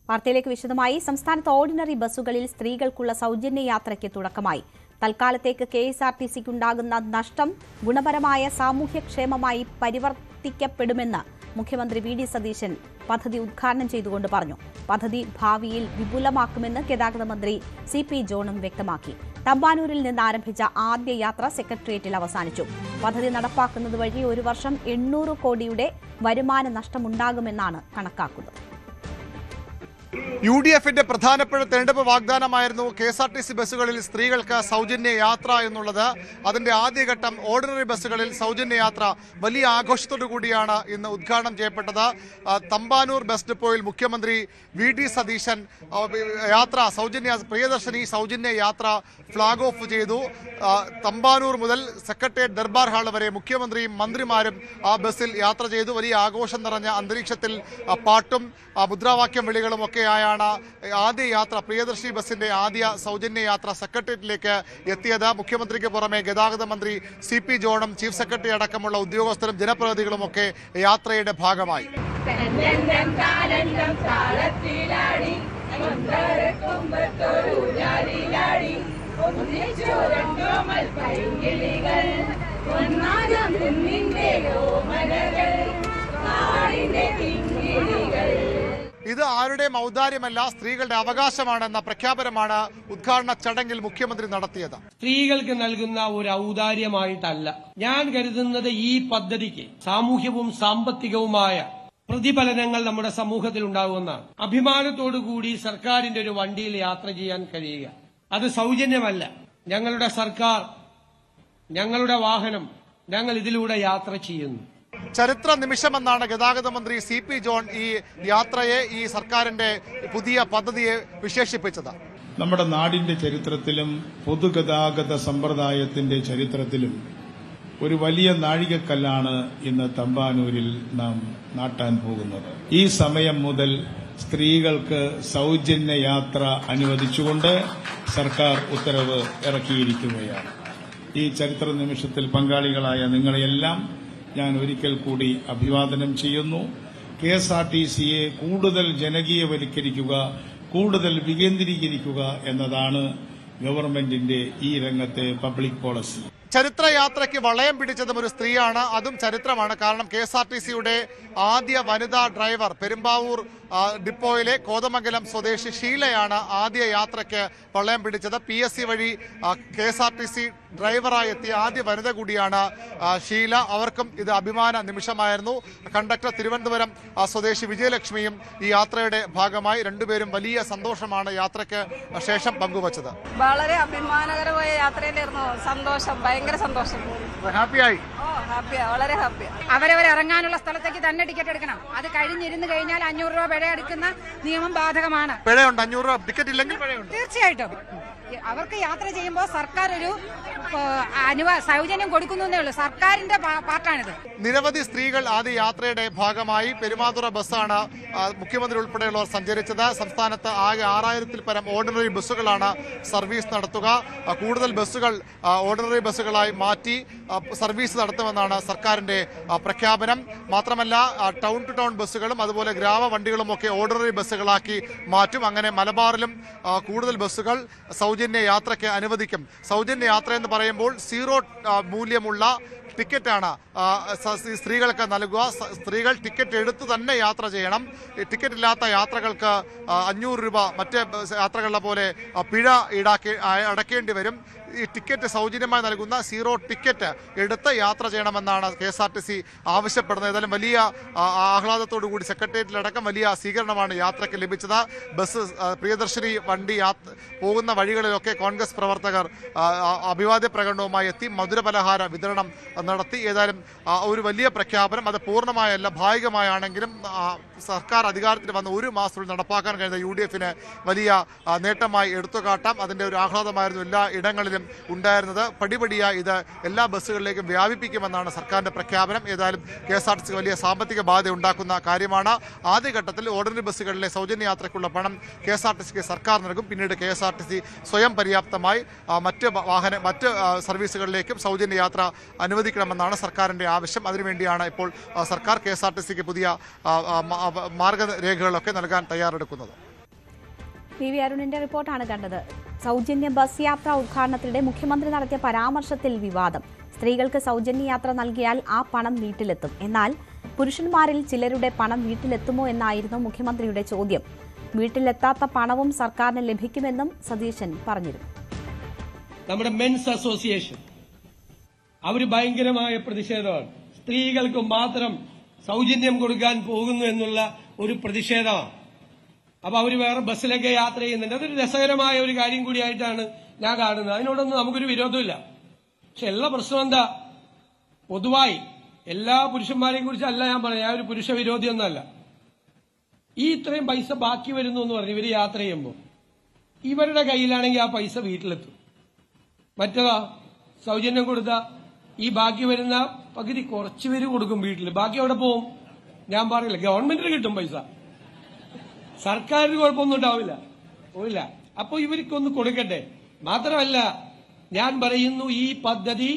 വാർത്തയിലേക്ക് വിശദമായി. സംസ്ഥാനത്ത് ഓർഡിനറി ബസ്സുകളിൽ സ്ത്രീകൾക്കുള്ള സൗജന്യ യാത്രയ്ക്ക് തുടക്കമായി. തൽക്കാലത്തേക്ക് KSRTCക്കുണ്ടാകുന്ന നഷ്ടം ഗുണപരമായ സാമൂഹ്യക്ഷേമമായി പരിവർത്തിക്കപ്പെടുമെന്ന് മുഖ്യമന്ത്രി VD സതീശൻ പദ്ധതി ഉദ്ഘാടനം ചെയ്തുകൊണ്ട് പറഞ്ഞു. പദ്ധതി ഭാവിയിൽ വിപുലമാക്കുമെന്ന് ഗതാഗത മന്ത്രി CP ജോണും വ്യക്തമാക്കി. തമ്പാനൂരിൽ നിന്ന് ആരംഭിച്ച ആദ്യ യാത്ര സെക്രട്ടേറിയറ്റിൽ അവസാനിച്ചു. പദ്ധതി നടപ്പാക്കുന്നത് വഴി 1 വർഷം 800 കോടിയുടെ വരുമാന നഷ്ടമുണ്ടാകുമെന്നാണ് കണക്കാക്കുന്നത്. UDFന്റെ പ്രധാനപ്പെട്ട തെരഞ്ഞെടുപ്പ് വാഗ്ദാനമായിരുന്നു KSRTC ബസ്സുകളിൽ സ്ത്രീകൾക്ക് സൗജന്യ യാത്ര എന്നുള്ളത്. അതിന്റെ ആദ്യഘട്ടം ഓർഡിനറി ബസ്സുകളിൽ സൗജന്യ യാത്ര വലിയ ആഘോഷത്തോടു കൂടിയാണ് ഇന്ന് ഉദ്ഘാടനം ചെയ്യപ്പെട്ടത്. തമ്പാനൂർ ബസ് ഡിപ്പോയിൽ മുഖ്യമന്ത്രി VD സതീശൻ പ്രിയദർശിനി സൗജന്യ യാത്ര ഫ്ളാഗ് ഓഫ് ചെയ്തു. തമ്പാനൂർ മുതൽ സെക്രട്ടേറിയറ്റ് ദർബാർ ഹാൾ വരെ മുഖ്യമന്ത്രിയും മന്ത്രിമാരും ആ ബസ്സിൽ യാത്ര ചെയ്തു. വലിയ ആഘോഷം നിറഞ്ഞ അന്തരീക്ഷത്തിൽ പാട്ടും മുദ്രാവാക്യം വിളികളും ഒക്കെയായാണ് ആദ്യ യാത്ര, പ്രിയദർശിനി ബസിന്റെ ആദ്യ സൗജന്യ യാത്ര സെക്രട്ടേറിയറ്റിലേക്ക് എത്തിയത്. മുഖ്യമന്ത്രിക്ക് പുറമെ ഗതാഗത മന്ത്രി CP ജോണും ചീഫ് സെക്രട്ടറി അടക്കമുള്ള ഉദ്യോഗസ്ഥരും ജനപ്രതിനിധികളും ഒക്കെ യാത്രയുടെ ഭാഗമായി. ഇത് ആരുടെയും ഔദാര്യമല്ല, സ്ത്രീകളുടെ അവകാശമാണെന്ന പ്രഖ്യാപനമാണ് ഉദ്ഘാടന ചടങ്ങിൽ മുഖ്യമന്ത്രി നടത്തിയത്. സ്ത്രീകൾക്ക് നൽകുന്ന ഒരു ഔദാര്യമായിട്ടല്ല ഞാൻ കരുതുന്നത്. ഈ പദ്ധതിക്ക് സാമൂഹ്യവും സാമ്പത്തികവുമായ പ്രതിഫലനങ്ങൾ നമ്മുടെ സമൂഹത്തിൽ ഉണ്ടാകുമെന്നാണ്. അഭിമാനത്തോടുകൂടി സർക്കാരിന്റെ ഒരു വണ്ടിയിൽ യാത്ര ചെയ്യാൻ കഴിയുക, അത് സൗജന്യമല്ല. ഞങ്ങളുടെ സർക്കാർ, ഞങ്ങളുടെ വാഹനം, ഞങ്ങൾ ഇതിലൂടെ യാത്ര ചെയ്യുന്നു. ചരിത്ര നിമിഷമെന്നാണ് ഗതാഗത മന്ത്രി CP ജോൺ ഈ യാത്രയെ, ഈ സർക്കാരിന്റെ പുതിയ പദ്ധതിയെ വിശേഷിപ്പിച്ചത്. നമ്മുടെ നാടിന്റെ ചരിത്രത്തിലും പൊതുഗതാഗത സമ്പ്രദായത്തിന്റെ ചരിത്രത്തിലും ഒരു വലിയ നാഴികക്കല്ലാണ് ഇന്ന് തമ്പാനൂരിൽ നാം നാട്ടാൻ പോകുന്നത്. ഈ സമയം മുതൽ സ്ത്രീകൾക്ക് സൗജന്യ യാത്ര അനുവദിച്ചുകൊണ്ട് സർക്കാർ ഉത്തരവ് ഇറക്കിയിരിക്കുകയാണ്. ഈ ചരിത്ര നിമിഷത്തിൽ പങ്കാളികളായ നിങ്ങളെയെല്ലാം ഞാൻ ഒരിക്കൽ കൂടി അഭിവാദനം ചെയ്യുന്നു. KSRTCയെ കൂടുതൽ ജനകീയവൽക്കരിക്കുക, കൂടുതൽ വികേന്ദ്രീകരിക്കുക എന്നതാണ് ഗവൺമെന്റിന്റെ ഈ രംഗത്തെ പബ്ലിക് പോളിസി. ചരിത്രയാത്രയ്ക്ക് വളയം പിടിച്ചതും ഒരു സ്ത്രീയാണ്. അതും ചരിത്രമാണ്. കാരണം KSRTCയുടെ ആദ്യ വനിതാ ഡ്രൈവർ പെരുമ്പാവൂർ ഡിപ്പോയിലെ കോതമംഗലം സ്വദേശി ഷീലയാണ് ആദ്യ യാത്രയ്ക്ക് വളയം പിടിച്ചത്. PSC വഴി KSRTC ഡ്രൈവറായി എത്തിയ ആദ്യ വനിത കൂടിയാണ് ഷീല. അവർക്കും ഇത് അഭിമാന നിമിഷമായിരുന്നു. കണ്ടക്ടർ തിരുവനന്തപുരം സ്വദേശി വിജയലക്ഷ്മിയും ഈ യാത്രയുടെ ഭാഗമായി. രണ്ടുപേരും വലിയ സന്തോഷമാണ് യാത്രയ്ക്ക് ശേഷം പങ്കുവച്ചത്. വളരെ അഭിമാനകരമായ യാത്രയിലായിരുന്നു. സന്തോഷം, ഭയങ്കര സന്തോഷം. ഹാപ്പിയായി? വളരെ ഹാപ്പിയാ. അവരവർ ഇറങ്ങാനുള്ള സ്ഥലത്തേക്ക് തന്നെ ടിക്കറ്റ് എടുക്കണം. അത് കഴിഞ്ഞിരുന്ന് കഴിഞ്ഞാൽ 500 രൂപ പിഴ എടുക്കുന്ന നിയമം ബാധകമാണ്. പിഴയുണ്ട്? 500 രൂപ ടിക്കറ്റ് ഇല്ലെങ്കിൽ പിഴയുണ്ട്? തീർച്ചയായിട്ടും. അവർക്ക് യാത്ര ചെയ്യുമ്പോൾ സർക്കാർ ഒരു സൗജന്യം കൊടുക്കുന്നേ ഉള്ളൂ. സർക്കാരിന്റെ പാർട്ടാണിത്. നിരവധി സ്ത്രീകൾ ആദ്യ യാത്രയുടെ ഭാഗമായി പെരുമാതുറ ബസ്സാണ് മുഖ്യമന്ത്രി ഉൾപ്പെടെയുള്ളവർ സഞ്ചരിച്ചത്. സംസ്ഥാനത്ത് ആകെ 6000-ൽ പരം ഓർഡിനറി ബസ്സുകളാണ് സർവീസ് നടത്തുക. കൂടുതൽ ബസ്സുകൾ ഓർഡിനറി ബസ്സുകളായി മാറ്റി സർവീസ് നടത്തുമെന്നാണ് സർക്കാരിന്റെ പ്രഖ്യാപനം. മാത്രമല്ല ടൗൺ ടു ടൗൺ ബസ്സുകളും അതുപോലെ ഗ്രാമ വണ്ടികളുമൊക്കെ ഓർഡിനറി ബസ്സുകളാക്കി മാറ്റും. അങ്ങനെ മലബാറിലും കൂടുതൽ ബസ്സുകൾ സൗജന്യ യാത്രയ്ക്ക് അനുവദിക്കും. സൗജന്യ യാത്ര എന്ന് പറയുമ്പോൾ 0 മൂല്യമുള്ള ടിക്കറ്റാണ് സ്ത്രീകൾക്ക് നൽകുക. സ്ത്രീകൾ ടിക്കറ്റ് എടുത്ത് തന്നെ യാത്ര ചെയ്യണം. ടിക്കറ്റ് ഇല്ലാത്ത യാത്രകൾക്ക് 500 രൂപ മറ്റ് യാത്രകളിലെ പോലെ പിഴ അടയ്ക്കേണ്ടി വരും. ഈ ടിക്കറ്റ് സൗജന്യമായി നൽകുന്ന 0 ടിക്കറ്റ് എടുത്ത് യാത്ര ചെയ്യണമെന്നാണ് KSRTC ആവശ്യപ്പെടുന്നത്. ഏതായാലും വലിയ ആഹ്ലാദത്തോടു കൂടി സെക്രട്ടേറിയറ്റിലടക്കം വലിയ സ്വീകരണമാണ് യാത്രയ്ക്ക് ലഭിച്ചത്. ബസ് പ്രിയദർശിനി വണ്ടി പോകുന്ന വഴികളിലൊക്കെ കോൺഗ്രസ് പ്രവർത്തകർ അഭിവാദ്യ പ്രകടനവുമായി എത്തി മധുരപലഹാര വിതരണം നടത്തി. ഏതായാലും ഒരു വലിയ പ്രഖ്യാപനം. അത് പൂർണ്ണമായല്ല, ഭാഗികമായാണെങ്കിലും സർക്കാർ അധികാരത്തിൽ വന്ന 1 മാസത്തിൽ നടപ്പാക്കാൻ കഴിഞ്ഞ UDF-ന് വലിയ നേട്ടമായി എടുത്തുകാട്ടാം. അതിൻ്റെ ഒരു ആഹ്ലാദമായിരുന്നു എല്ലാ ഇടങ്ങളിലും ഉണ്ടായിരുന്നത്. പടിപടിയായി ഇത് എല്ലാ ബസ്സുകളിലേക്കും വ്യാപിപ്പിക്കുമെന്നാണ് സർക്കാരിന്റെ പ്രഖ്യാപനം. ഏതായാലും KSRTC വലിയ സാമ്പത്തിക ബാധ്യത ഉണ്ടാക്കുന്ന കാര്യമാണ്. ആദ്യഘട്ടത്തിൽ ഓർഡിനറി ബസ്സുകളിലെ സൗജന്യ യാത്രയ്ക്കുള്ള പണം KSRTCക്ക് സർക്കാർ നൽകും. പിന്നീട് KSRTC സ്വയം പര്യാപ്തമായി മറ്റ് സർവീസുകളിലേക്കും സൗജന്യ യാത്ര അനുവദിക്കണമെന്നാണ് സർക്കാരിന്റെ ആവശ്യം. അതിനുവേണ്ടിയാണ് ഇപ്പോൾ സർക്കാർ KSRTCക്ക് പുതിയ മാർഗരേഖകളൊക്കെ നൽകാൻ തയ്യാറെടുക്കുന്നത്. PV അരുണിന്റെ റിപ്പോർട്ടാണ് കണ്ടത്. സൗജന്യ ബസ് യാത്ര ഉദ്ഘാടനത്തിനിടെ മുഖ്യമന്ത്രി നടത്തിയ പരാമർശത്തിൽ വിവാദം. സ്ത്രീകൾക്ക് സൗജന്യ യാത്ര നൽകിയാൽ ആ പണം വീട്ടിലെത്തും. എന്നാൽ പുരുഷന്മാരിൽ ചിലരുടെ പണം വീട്ടിലെത്തുമോ എന്നായിരുന്നു മുഖ്യമന്ത്രിയുടെ ചോദ്യം. വീട്ടിലെത്താത്ത പണവും സർക്കാരിന് ലഭിക്കുമെന്നും സതീശൻ പറഞ്ഞിരുന്നു. നമ്മുടെ മെൻസ് അസോസിയേഷൻ അവർ ഭയങ്കരമായ പ്രതിഷേധമാണ്. സ്ത്രീകൾക്ക് മാത്രം സൗജന്യം കൊടുക്കാൻ പോകുന്നു എന്നുള്ള ഒരു പ്രതിഷേധമാണ്. അപ്പൊ അവർ വേറെ ബസ്സിലൊക്കെ യാത്ര ചെയ്യുന്നുണ്ട്. അതൊരു രസകരമായ ഒരു കാര്യം കൂടിയായിട്ടാണ് ഞാൻ കാണുന്നത്. അതിനോടൊന്നും നമുക്കൊരു വിരോധമില്ല. പക്ഷെ എല്ലാ പ്രശ്നം എന്താ, പൊതുവായി എല്ലാ പുരുഷന്മാരെയും കുറിച്ചല്ല ഞാൻ പറഞ്ഞത്. ഞാൻ ഒരു പുരുഷ വിരോധിയൊന്നുമല്ല. ഈ ഇത്രയും പൈസ ബാക്കി വരുന്നു എന്ന് പറഞ്ഞ് ഇവർ യാത്ര ചെയ്യുമ്പോൾ ഇവരുടെ കയ്യിലാണെങ്കിൽ ആ പൈസ വീട്ടിലെത്തും. മറ്റേതാ സൗജന്യം കൊടുത്ത ഈ ബാക്കി വരുന്ന പകുതി കുറച്ച് പേര് കൊടുക്കും വീട്ടിൽ. ബാക്കി എവിടെ പോവും? ഞാൻ പറയില്ല, ഗവൺമെന്റിന് കിട്ടും പൈസ, സർക്കാരിന് കുഴപ്പമൊന്നും ഉണ്ടാവില്ല, പോയില്ല. അപ്പൊ ഇവർക്കൊന്ന് കൊടുക്കട്ടെ. മാത്രമല്ല ഞാൻ പറയുന്നു, ഈ പദ്ധതി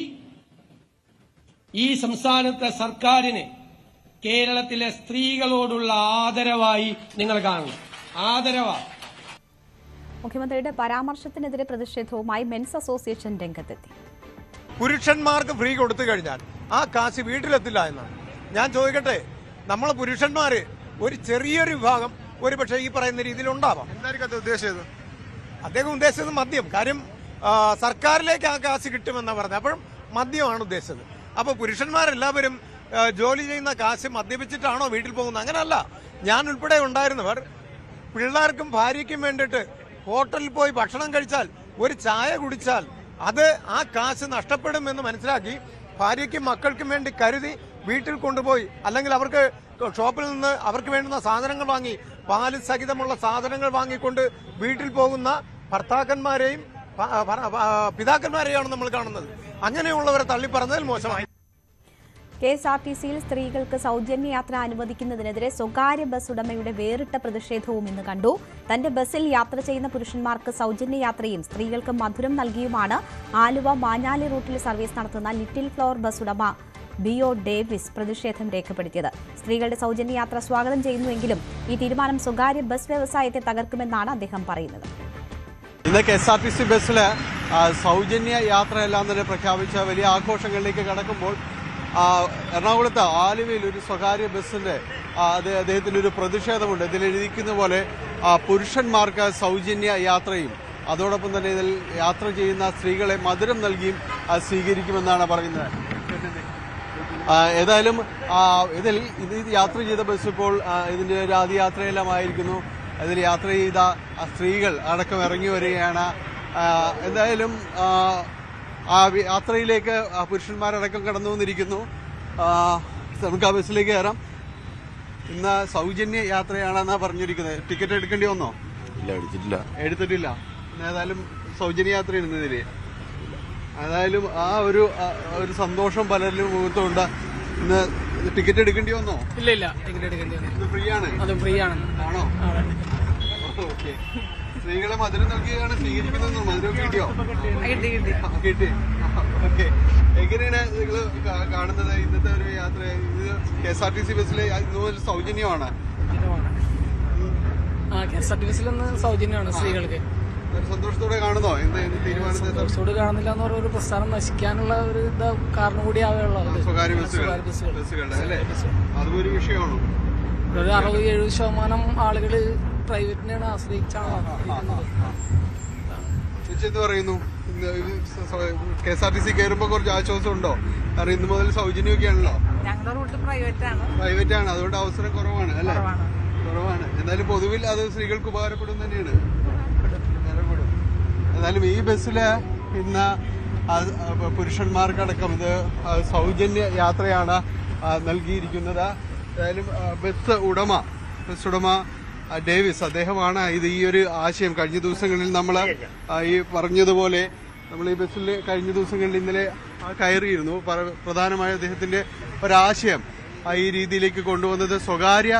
ഈ സംസ്ഥാനത്തെ സർക്കാരിന് കേരളത്തിലെ സ്ത്രീകളോടുള്ള ആദരവായി നിങ്ങൾ കാണണം. ആദരവാ. മുഖ്യമന്ത്രിയുടെ പരാമർശത്തിനെതിരെ പ്രതിഷേധവുമായി മെൻസ് അസോസിയേഷൻ രംഗത്തെത്തി. പുരുഷന്മാർക്ക് ഫ്രീ കൊടുത്തു കഴിഞ്ഞാൽ ആ കാശ് വീട്ടിലെത്തില്ല എന്നാണ് ഞാൻ ചോദിക്കട്ടെ. നമ്മളെ പുരുഷന്മാര് ഒരു ചെറിയൊരു വിഭാഗം ഒരുപക്ഷെ ഈ പറയുന്ന രീതിയിൽ ഉണ്ടാവാം. എന്തായിരിക്കും ഉദ്ദേശിച്ചത്? അദ്ദേഹം ഉദ്ദേശിച്ചത് മദ്യം. കാര്യം സർക്കാരിലേക്ക് ആ കാശ് കിട്ടുമെന്നാണ് പറഞ്ഞത്. അപ്പോഴും മദ്യമാണ് ഉദ്ദേശിച്ചത്. അപ്പൊ പുരുഷന്മാരെല്ലാവരും ജോലി ചെയ്യുന്ന കാശ് മദ്യപിച്ചിട്ടാണോ വീട്ടിൽ പോകുന്നത്? അങ്ങനല്ല. ഞാൻ ഉൾപ്പെടെ ഉണ്ടായിരുന്നവർ പിള്ളേർക്കും ഭാര്യയ്ക്കും വേണ്ടിയിട്ട് ഹോട്ടലിൽ പോയി ഭക്ഷണം കഴിച്ചാൽ, ഒരു ചായ കുടിച്ചാൽ അത് ആ കാശ് നഷ്ടപ്പെടുമെന്ന് മനസ്സിലാക്കി ഭാര്യയ്ക്കും മക്കൾക്കും വേണ്ടി കരുതി വീട്ടിൽ കൊണ്ടുപോയി, അല്ലെങ്കിൽ അവർക്ക് ഷോപ്പിൽ നിന്ന് അവർക്ക് വേണ്ടുന്ന സാധനങ്ങൾ വാങ്ങി, പാല് സഹിതമുള്ള സാധനങ്ങൾ വാങ്ങിക്കൊണ്ട് വീട്ടിൽ പോകുന്ന ഭർത്താക്കന്മാരെയും പിതാക്കന്മാരെയാണ് നമ്മൾ കാണുന്നത്. അങ്ങനെയുള്ളവരെ തള്ളിപ്പറഞ്ഞതിൽ മോശമായി. KSRTCയിൽ സ്ത്രീകൾക്ക് സൗജന്യ യാത്ര അനുവദിക്കുന്നതിനെതിരെ സ്വകാര്യ ബസ് ഉടമയുടെ വേറിട്ട പ്രതിഷേധവും ഇന്ന് കണ്ടു. തന്റെ ബസ്സിൽ യാത്ര ചെയ്യുന്ന പുരുഷന്മാർക്ക് സൗജന്യ യാത്രയും സ്ത്രീകൾക്ക് മധുരം നൽകിയുമാണ് ആലുവ മാഞ്ഞാലി റൂട്ടിൽ സർവീസ് നടത്തുന്ന ലിറ്റിൽ ഫ്ലവർ ബസ് ഉടമ BO ഡേവിസ് പ്രതിഷേധം രേഖപ്പെടുത്തിയത്. സ്ത്രീകളുടെ സൗജന്യ യാത്ര സ്വാഗതം ചെയ്യുന്നുവെങ്കിലും ഈ തീരുമാനം സ്വകാര്യ ബസ് വ്യവസായത്തെ തകർക്കുമെന്നാണ് അദ്ദേഹം പറയുന്നത്. ഇന്ന് KSRTC ബസ്സിൽ സൗജന്യ യാത്രയെല്ലാം തന്നെ പ്രഖ്യാപിച്ച വലിയ ആഘോഷങ്ങളിലേക്ക് കടക്കുമ്പോൾ എറണാകുളത്ത് ആലുവയിൽ ഒരു സ്വകാര്യ ബസ്സിന്റെ അദ്ദേഹത്തിന്റെ ഒരു പ്രതിഷേധമുണ്ട്. ഇതിൽ എഴുതിക്കുന്ന പോലെ പുരുഷന്മാർക്ക് സൗജന്യ യാത്രയും അതോടൊപ്പം തന്നെ ഇതിൽ യാത്ര ചെയ്യുന്ന സ്ത്രീകളെ മധുരം നൽകിയും സ്വീകരിക്കുമെന്നാണ് പറയുന്നത്. ഏതായാലും ഇതിൽ യാത്ര ചെയ്ത ബസ് ഇപ്പോൾ ഇതിന്റെ ഒരു ആദ്യ യാത്രയെല്ലാം ആയിരിക്കുന്നു. ഇതിൽ യാത്ര ചെയ്ത സ്ത്രീകൾ അടക്കം ഇറങ്ങി വരികയാണ്. എന്തായാലും ആ യാത്രയിലേക്ക് പുരുഷന്മാരടക്കം കടന്നു വന്നിരിക്കുന്നു. നമുക്ക് ആ ബസ്സിലേക്ക് കയറാം. ഇന്ന് സൗജന്യ യാത്രയാണെന്നാ പറഞ്ഞിരിക്കുന്നത്. ടിക്കറ്റ് എടുക്കേണ്ടി വന്നോ? ഇല്ല, എടുത്തിട്ടില്ല. എടുത്തിട്ടില്ല. ഏതായാലും സൗജന്യ യാത്രയാണ് ഇതില്. ഏതായാലും ആ ഒരു സന്തോഷം പലരിലും മുഖത്തുണ്ട്. ഇന്ന് ടിക്കറ്റ് എടുക്കേണ്ടി വന്നോ? ഇല്ല, ടിക്കറ്റ് എടുക്കേണ്ടി വന്നു. ഫ്രീ ആണ്? അതും ഫ്രീ ആണ്. ആണോ? ഓക്കെ. സ്ത്രീകളെ മധുരം നൽകിയാണ് സ്വീകരിക്കുന്നത്. മധുരം കിട്ടിയോ? കിട്ടി. ഓക്കെ. എങ്ങനെയാണ് നിങ്ങൾ കാണുന്നത് ഇന്നത്തെ ഒരു യാത്ര? ഇത് KSRTC ബസ്സിൽ ഇതുപോലെ സൗജന്യമാണ്. KSRTC സൗജന്യമാണ് സ്ത്രീകൾക്ക്. സന്തോഷത്തോടെ കാണുന്നോ തീരുമാനത്തെ? സന്തോഷത്തോടെ കാണുന്നില്ല എന്ന് പറഞ്ഞ ഒരു പ്രസ്ഥാനം നശിക്കാനുള്ള ഒരു കാരണം കൂടി ആവുകയുള്ളത് സ്വകാര്യ ബസ്സുകളുടെ അല്ലേ? അതും ഒരു വിഷയമാണോ? ഒരു 60-70% ആളുകൾ പ്രൈവറ്റിനെയാണ് ആശ്രയിച്ചാണ്. എന്ത് പറയുന്നു? KSRTC കയറുമ്പോ കുറച്ച് ആശ്വാസം ഉണ്ടോ? കാരണം ഇന്ന് മുതൽ സൗജന്യമൊക്കെയാണല്ലോ. ഞങ്ങളുടെ റൂട്ട് പ്രൈവറ്റ് ആണ്, അതുകൊണ്ട് അവസരം കുറവാണ് അല്ലേ? കുറവാണ്. എന്നാലും പൊതുവിൽ അത് സ്ത്രീകൾക്ക് ഉപകാരപ്പെടും തന്നെയാണ്. എന്നാലും ഈ ബസ്സില് ഇന്ന് പുരുഷന്മാർക്കടക്കം ഇത് സൗജന്യ യാത്രയാണ് നൽകിയിരിക്കുന്നത്. ഏതായാലും ബസ് ഉടമ ഡേവിസ്, അദ്ദേഹമാണ് ഇത് ഈ ഒരു ആശയം കഴിഞ്ഞ ദിവസങ്ങളിൽ നമ്മൾ ഈ പറഞ്ഞതുപോലെ നമ്മൾ ഈ ബസ്സിൽ കഴിഞ്ഞ ദിവസങ്ങളിൽ ഇന്നലെ കയറിയിരുന്നു. പ്രധാനമായ അദ്ദേഹത്തിന്റെ ഒരാശയം ഈ രീതിയിലേക്ക് കൊണ്ടുവന്നത് സ്വകാര്യ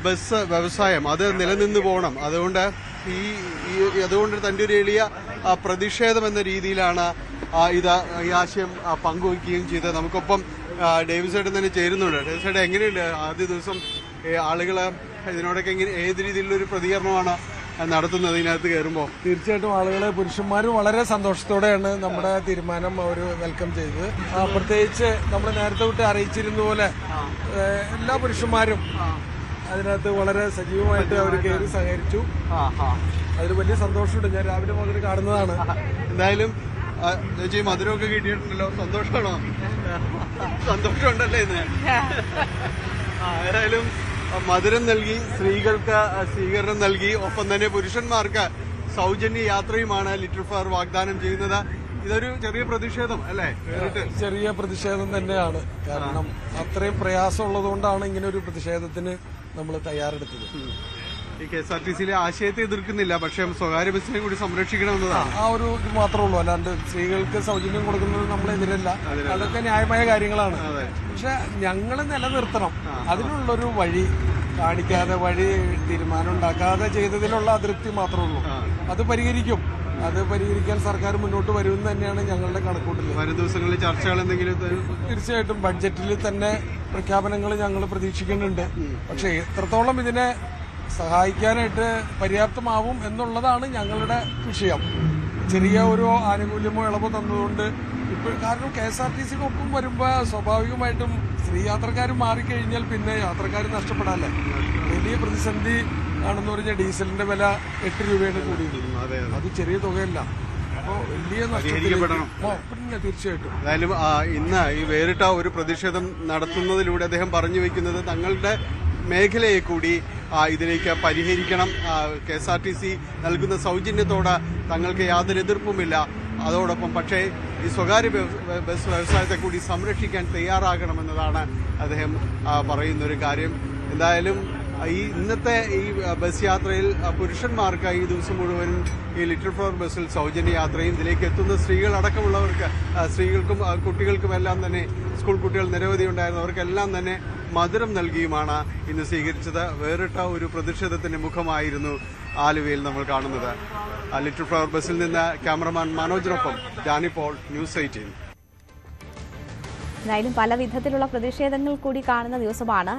ബസ് വ്യവസായം അത് നിലനിന്ന് പോകണം. അതുകൊണ്ട് തന്റെ ഒരു എളിയ പ്രതിഷേധം എന്ന രീതിയിലാണ് ഈ ആശയം പങ്കുവയ്ക്കുകയും ചെയ്തത്. നമുക്കൊപ്പം ഡേവിസ് ഏട്ടൻ തന്നെ ചേരുന്നുണ്ട്. ഡേവിസ് ഏട്ടൻ എങ്ങനെയുണ്ട് ആദ്യ ദിവസം ആളുകള് ഇതിനോടൊക്കെ ഏത് രീതിയിലുള്ള ഒരു പ്രതികരണമാണ് നടത്തുന്നത് ഇതിനകത്ത് കയറുമ്പോൾ? തീർച്ചയായിട്ടും ആളുകളെ പുരുഷന്മാരും വളരെ സന്തോഷത്തോടെയാണ് നമ്മുടെ തീരുമാനം അവർ വെൽക്കം ചെയ്തത്. പ്രത്യേകിച്ച് നമ്മൾ നേരത്തെ തൊട്ട് അറിയിച്ചിരുന്ന പോലെ എല്ലാ പുരുഷന്മാരും അതിനകത്ത് വളരെ സജീവമായിട്ട് അവർ കയറി സഹകരിച്ചു. അതിൽ വലിയ സന്തോഷമുണ്ട്. ഞാൻ രാവിലെ മുതൽ കാണുന്നതാണ്. എന്തായാലും ചേച്ചി മധുരമൊക്കെ കിട്ടിയിട്ടുണ്ടല്ലോ, സന്തോഷമാണോ? സന്തോഷമുണ്ടല്ലേ ഇന്ന്? ഏതായാലും മധുരം നൽകി, സ്ത്രീകൾക്ക് സ്വീകരണം നൽകി, ഒപ്പം തന്നെ പുരുഷന്മാർക്ക് സൗജന്യ യാത്രയുമാണ് ലിറ്റിൽ ഫ്ലവർ വാഗ്ദാനം ചെയ്യുന്നത്. ഇതൊരു ചെറിയ പ്രതിഷേധം അല്ലേ? ചെറിയ പ്രതിഷേധം തന്നെയാണ്. കാരണം അത്രയും പ്രയാസമുള്ളതുകൊണ്ടാണ് ഇങ്ങനെ ഒരു പ്രതിഷേധത്തിന് നമ്മൾ തയ്യാറെടുത്തത്. ഈ KSRTCയിലെ ആശയത്തെ എതിർക്കുന്നില്ല, പക്ഷേ സ്വകാര്യ ബസ്സിനെ കൂടി സംരക്ഷിക്കണമെന്നതാണ്. ആ ഒരു ഇത് മാത്രമേ ഉള്ളൂ. അല്ലാണ്ട് സ്ത്രീകൾക്ക് സൗജന്യം കൊടുക്കുന്നത് നമ്മളെതിരല്ല. അതൊക്കെ ന്യായമായ കാര്യങ്ങളാണ്. പക്ഷെ ഞങ്ങൾ നിലനിർത്തണം. അതിനുള്ളൊരു വഴി കാണിക്കാതെ, വഴി തീരുമാനം ഉണ്ടാക്കാതെ ചെയ്തതിലുള്ള അതൃപ്തി മാത്രമേ ഉള്ളൂ. അത് പരിഹരിക്കാൻ സർക്കാർ മുന്നോട്ട് വരുമെന്ന് തന്നെയാണ് ഞങ്ങളുടെ കണക്കൂട്ടൽ. വരും ദിവസങ്ങളിൽ ചർച്ചകൾ എന്തെങ്കിലും? തീർച്ചയായിട്ടും ബഡ്ജറ്റിൽ തന്നെ പ്രഖ്യാപനങ്ങൾ ഞങ്ങൾ പ്രതീക്ഷിക്കുന്നുണ്ട്. പക്ഷേ എത്രത്തോളം ഇതിനെ സഹായിക്കാനായിട്ട് പര്യാപ്തമാവും എന്നുള്ളതാണ് ഞങ്ങളുടെ വിഷയം. ചെറിയ ഒരു ആനുകൂല്യമോ ഇളവോ തന്നതുകൊണ്ട് ഇപ്പോൾ, കാരണം KSRTCക്കൊപ്പം വരുമ്പോൾ സ്വാഭാവികമായിട്ടും സ്ത്രീ യാത്രക്കാർ മാറിക്കഴിഞ്ഞാൽ പിന്നെ യാത്രക്കാർ നഷ്ടപ്പെടാല്ലേ. വലിയ പ്രതിസന്ധി ആണെന്ന് പറഞ്ഞാൽ ഡീസലിന്റെ വില 8 രൂപയാണ് കൂടിയത്. അത് ചെറിയ തുകയല്ല. അപ്പോൾ വലിയ നഷ്ടം തീർച്ചയായിട്ടും. എന്തായാലും ഇന്ന് ഈ വേറിട്ട ഒരു പ്രതിഷേധം നടത്തുന്നതിലൂടെ അദ്ദേഹം പറഞ്ഞു വെക്കുന്നത് തങ്ങളുടെ മേഖലയെ കൂടി ഇതിലേക്ക് പരിഹരിക്കണം. KSRTC നൽകുന്ന സൗജന്യത്തോട് തങ്ങൾക്ക് യാതൊരു എതിർപ്പുമില്ല. അതോടൊപ്പം പക്ഷേ ഈ സ്വകാര്യ ബസ് വ്യവസായത്തെ കൂടി സംരക്ഷിക്കാൻ തയ്യാറാകണമെന്നതാണ് അദ്ദേഹം പറയുന്നൊരു കാര്യം. എന്തായാലും ഇന്നത്തെ ഈ ബസ് യാത്രയിൽ പുരുഷന്മാർക്ക് ഈ ദിവസം മുഴുവൻ ഈ ലിറ്റിൽ ഫ്ലവർ ബസ്സിൽ സൗജന്യ യാത്രയും ഇതിലേക്ക് എത്തുന്ന സ്ത്രീകളടക്കമുള്ളവർക്ക്, സ്ത്രീകൾക്കും കുട്ടികൾക്കും എല്ലാം തന്നെ, സ്കൂൾ കുട്ടികൾ നിരവധി ഉണ്ടായിരുന്നവർക്കെല്ലാം തന്നെ മധുരം നൽകിയുമാണ് ഇന്ന് സ്വീകരിച്ചത്. വേറിട്ട ഒരു പ്രതിഷേധത്തിന്റെ മുഖമായിരുന്നു ആലുവയിൽ നമ്മൾ കാണുന്നത്. ലിറ്റിൽ ഫ്ലവർ ബസ്സിൽ നിന്ന് ക്യാമറമാൻ മനോജിനൊപ്പം ജാനി പോൾ, ന്യൂസ് 18. എന്തായാലും പല വിധത്തിലുള്ള പ്രതിഷേധങ്ങൾ കൂടി കാണുന്ന ദിവസമാണ്.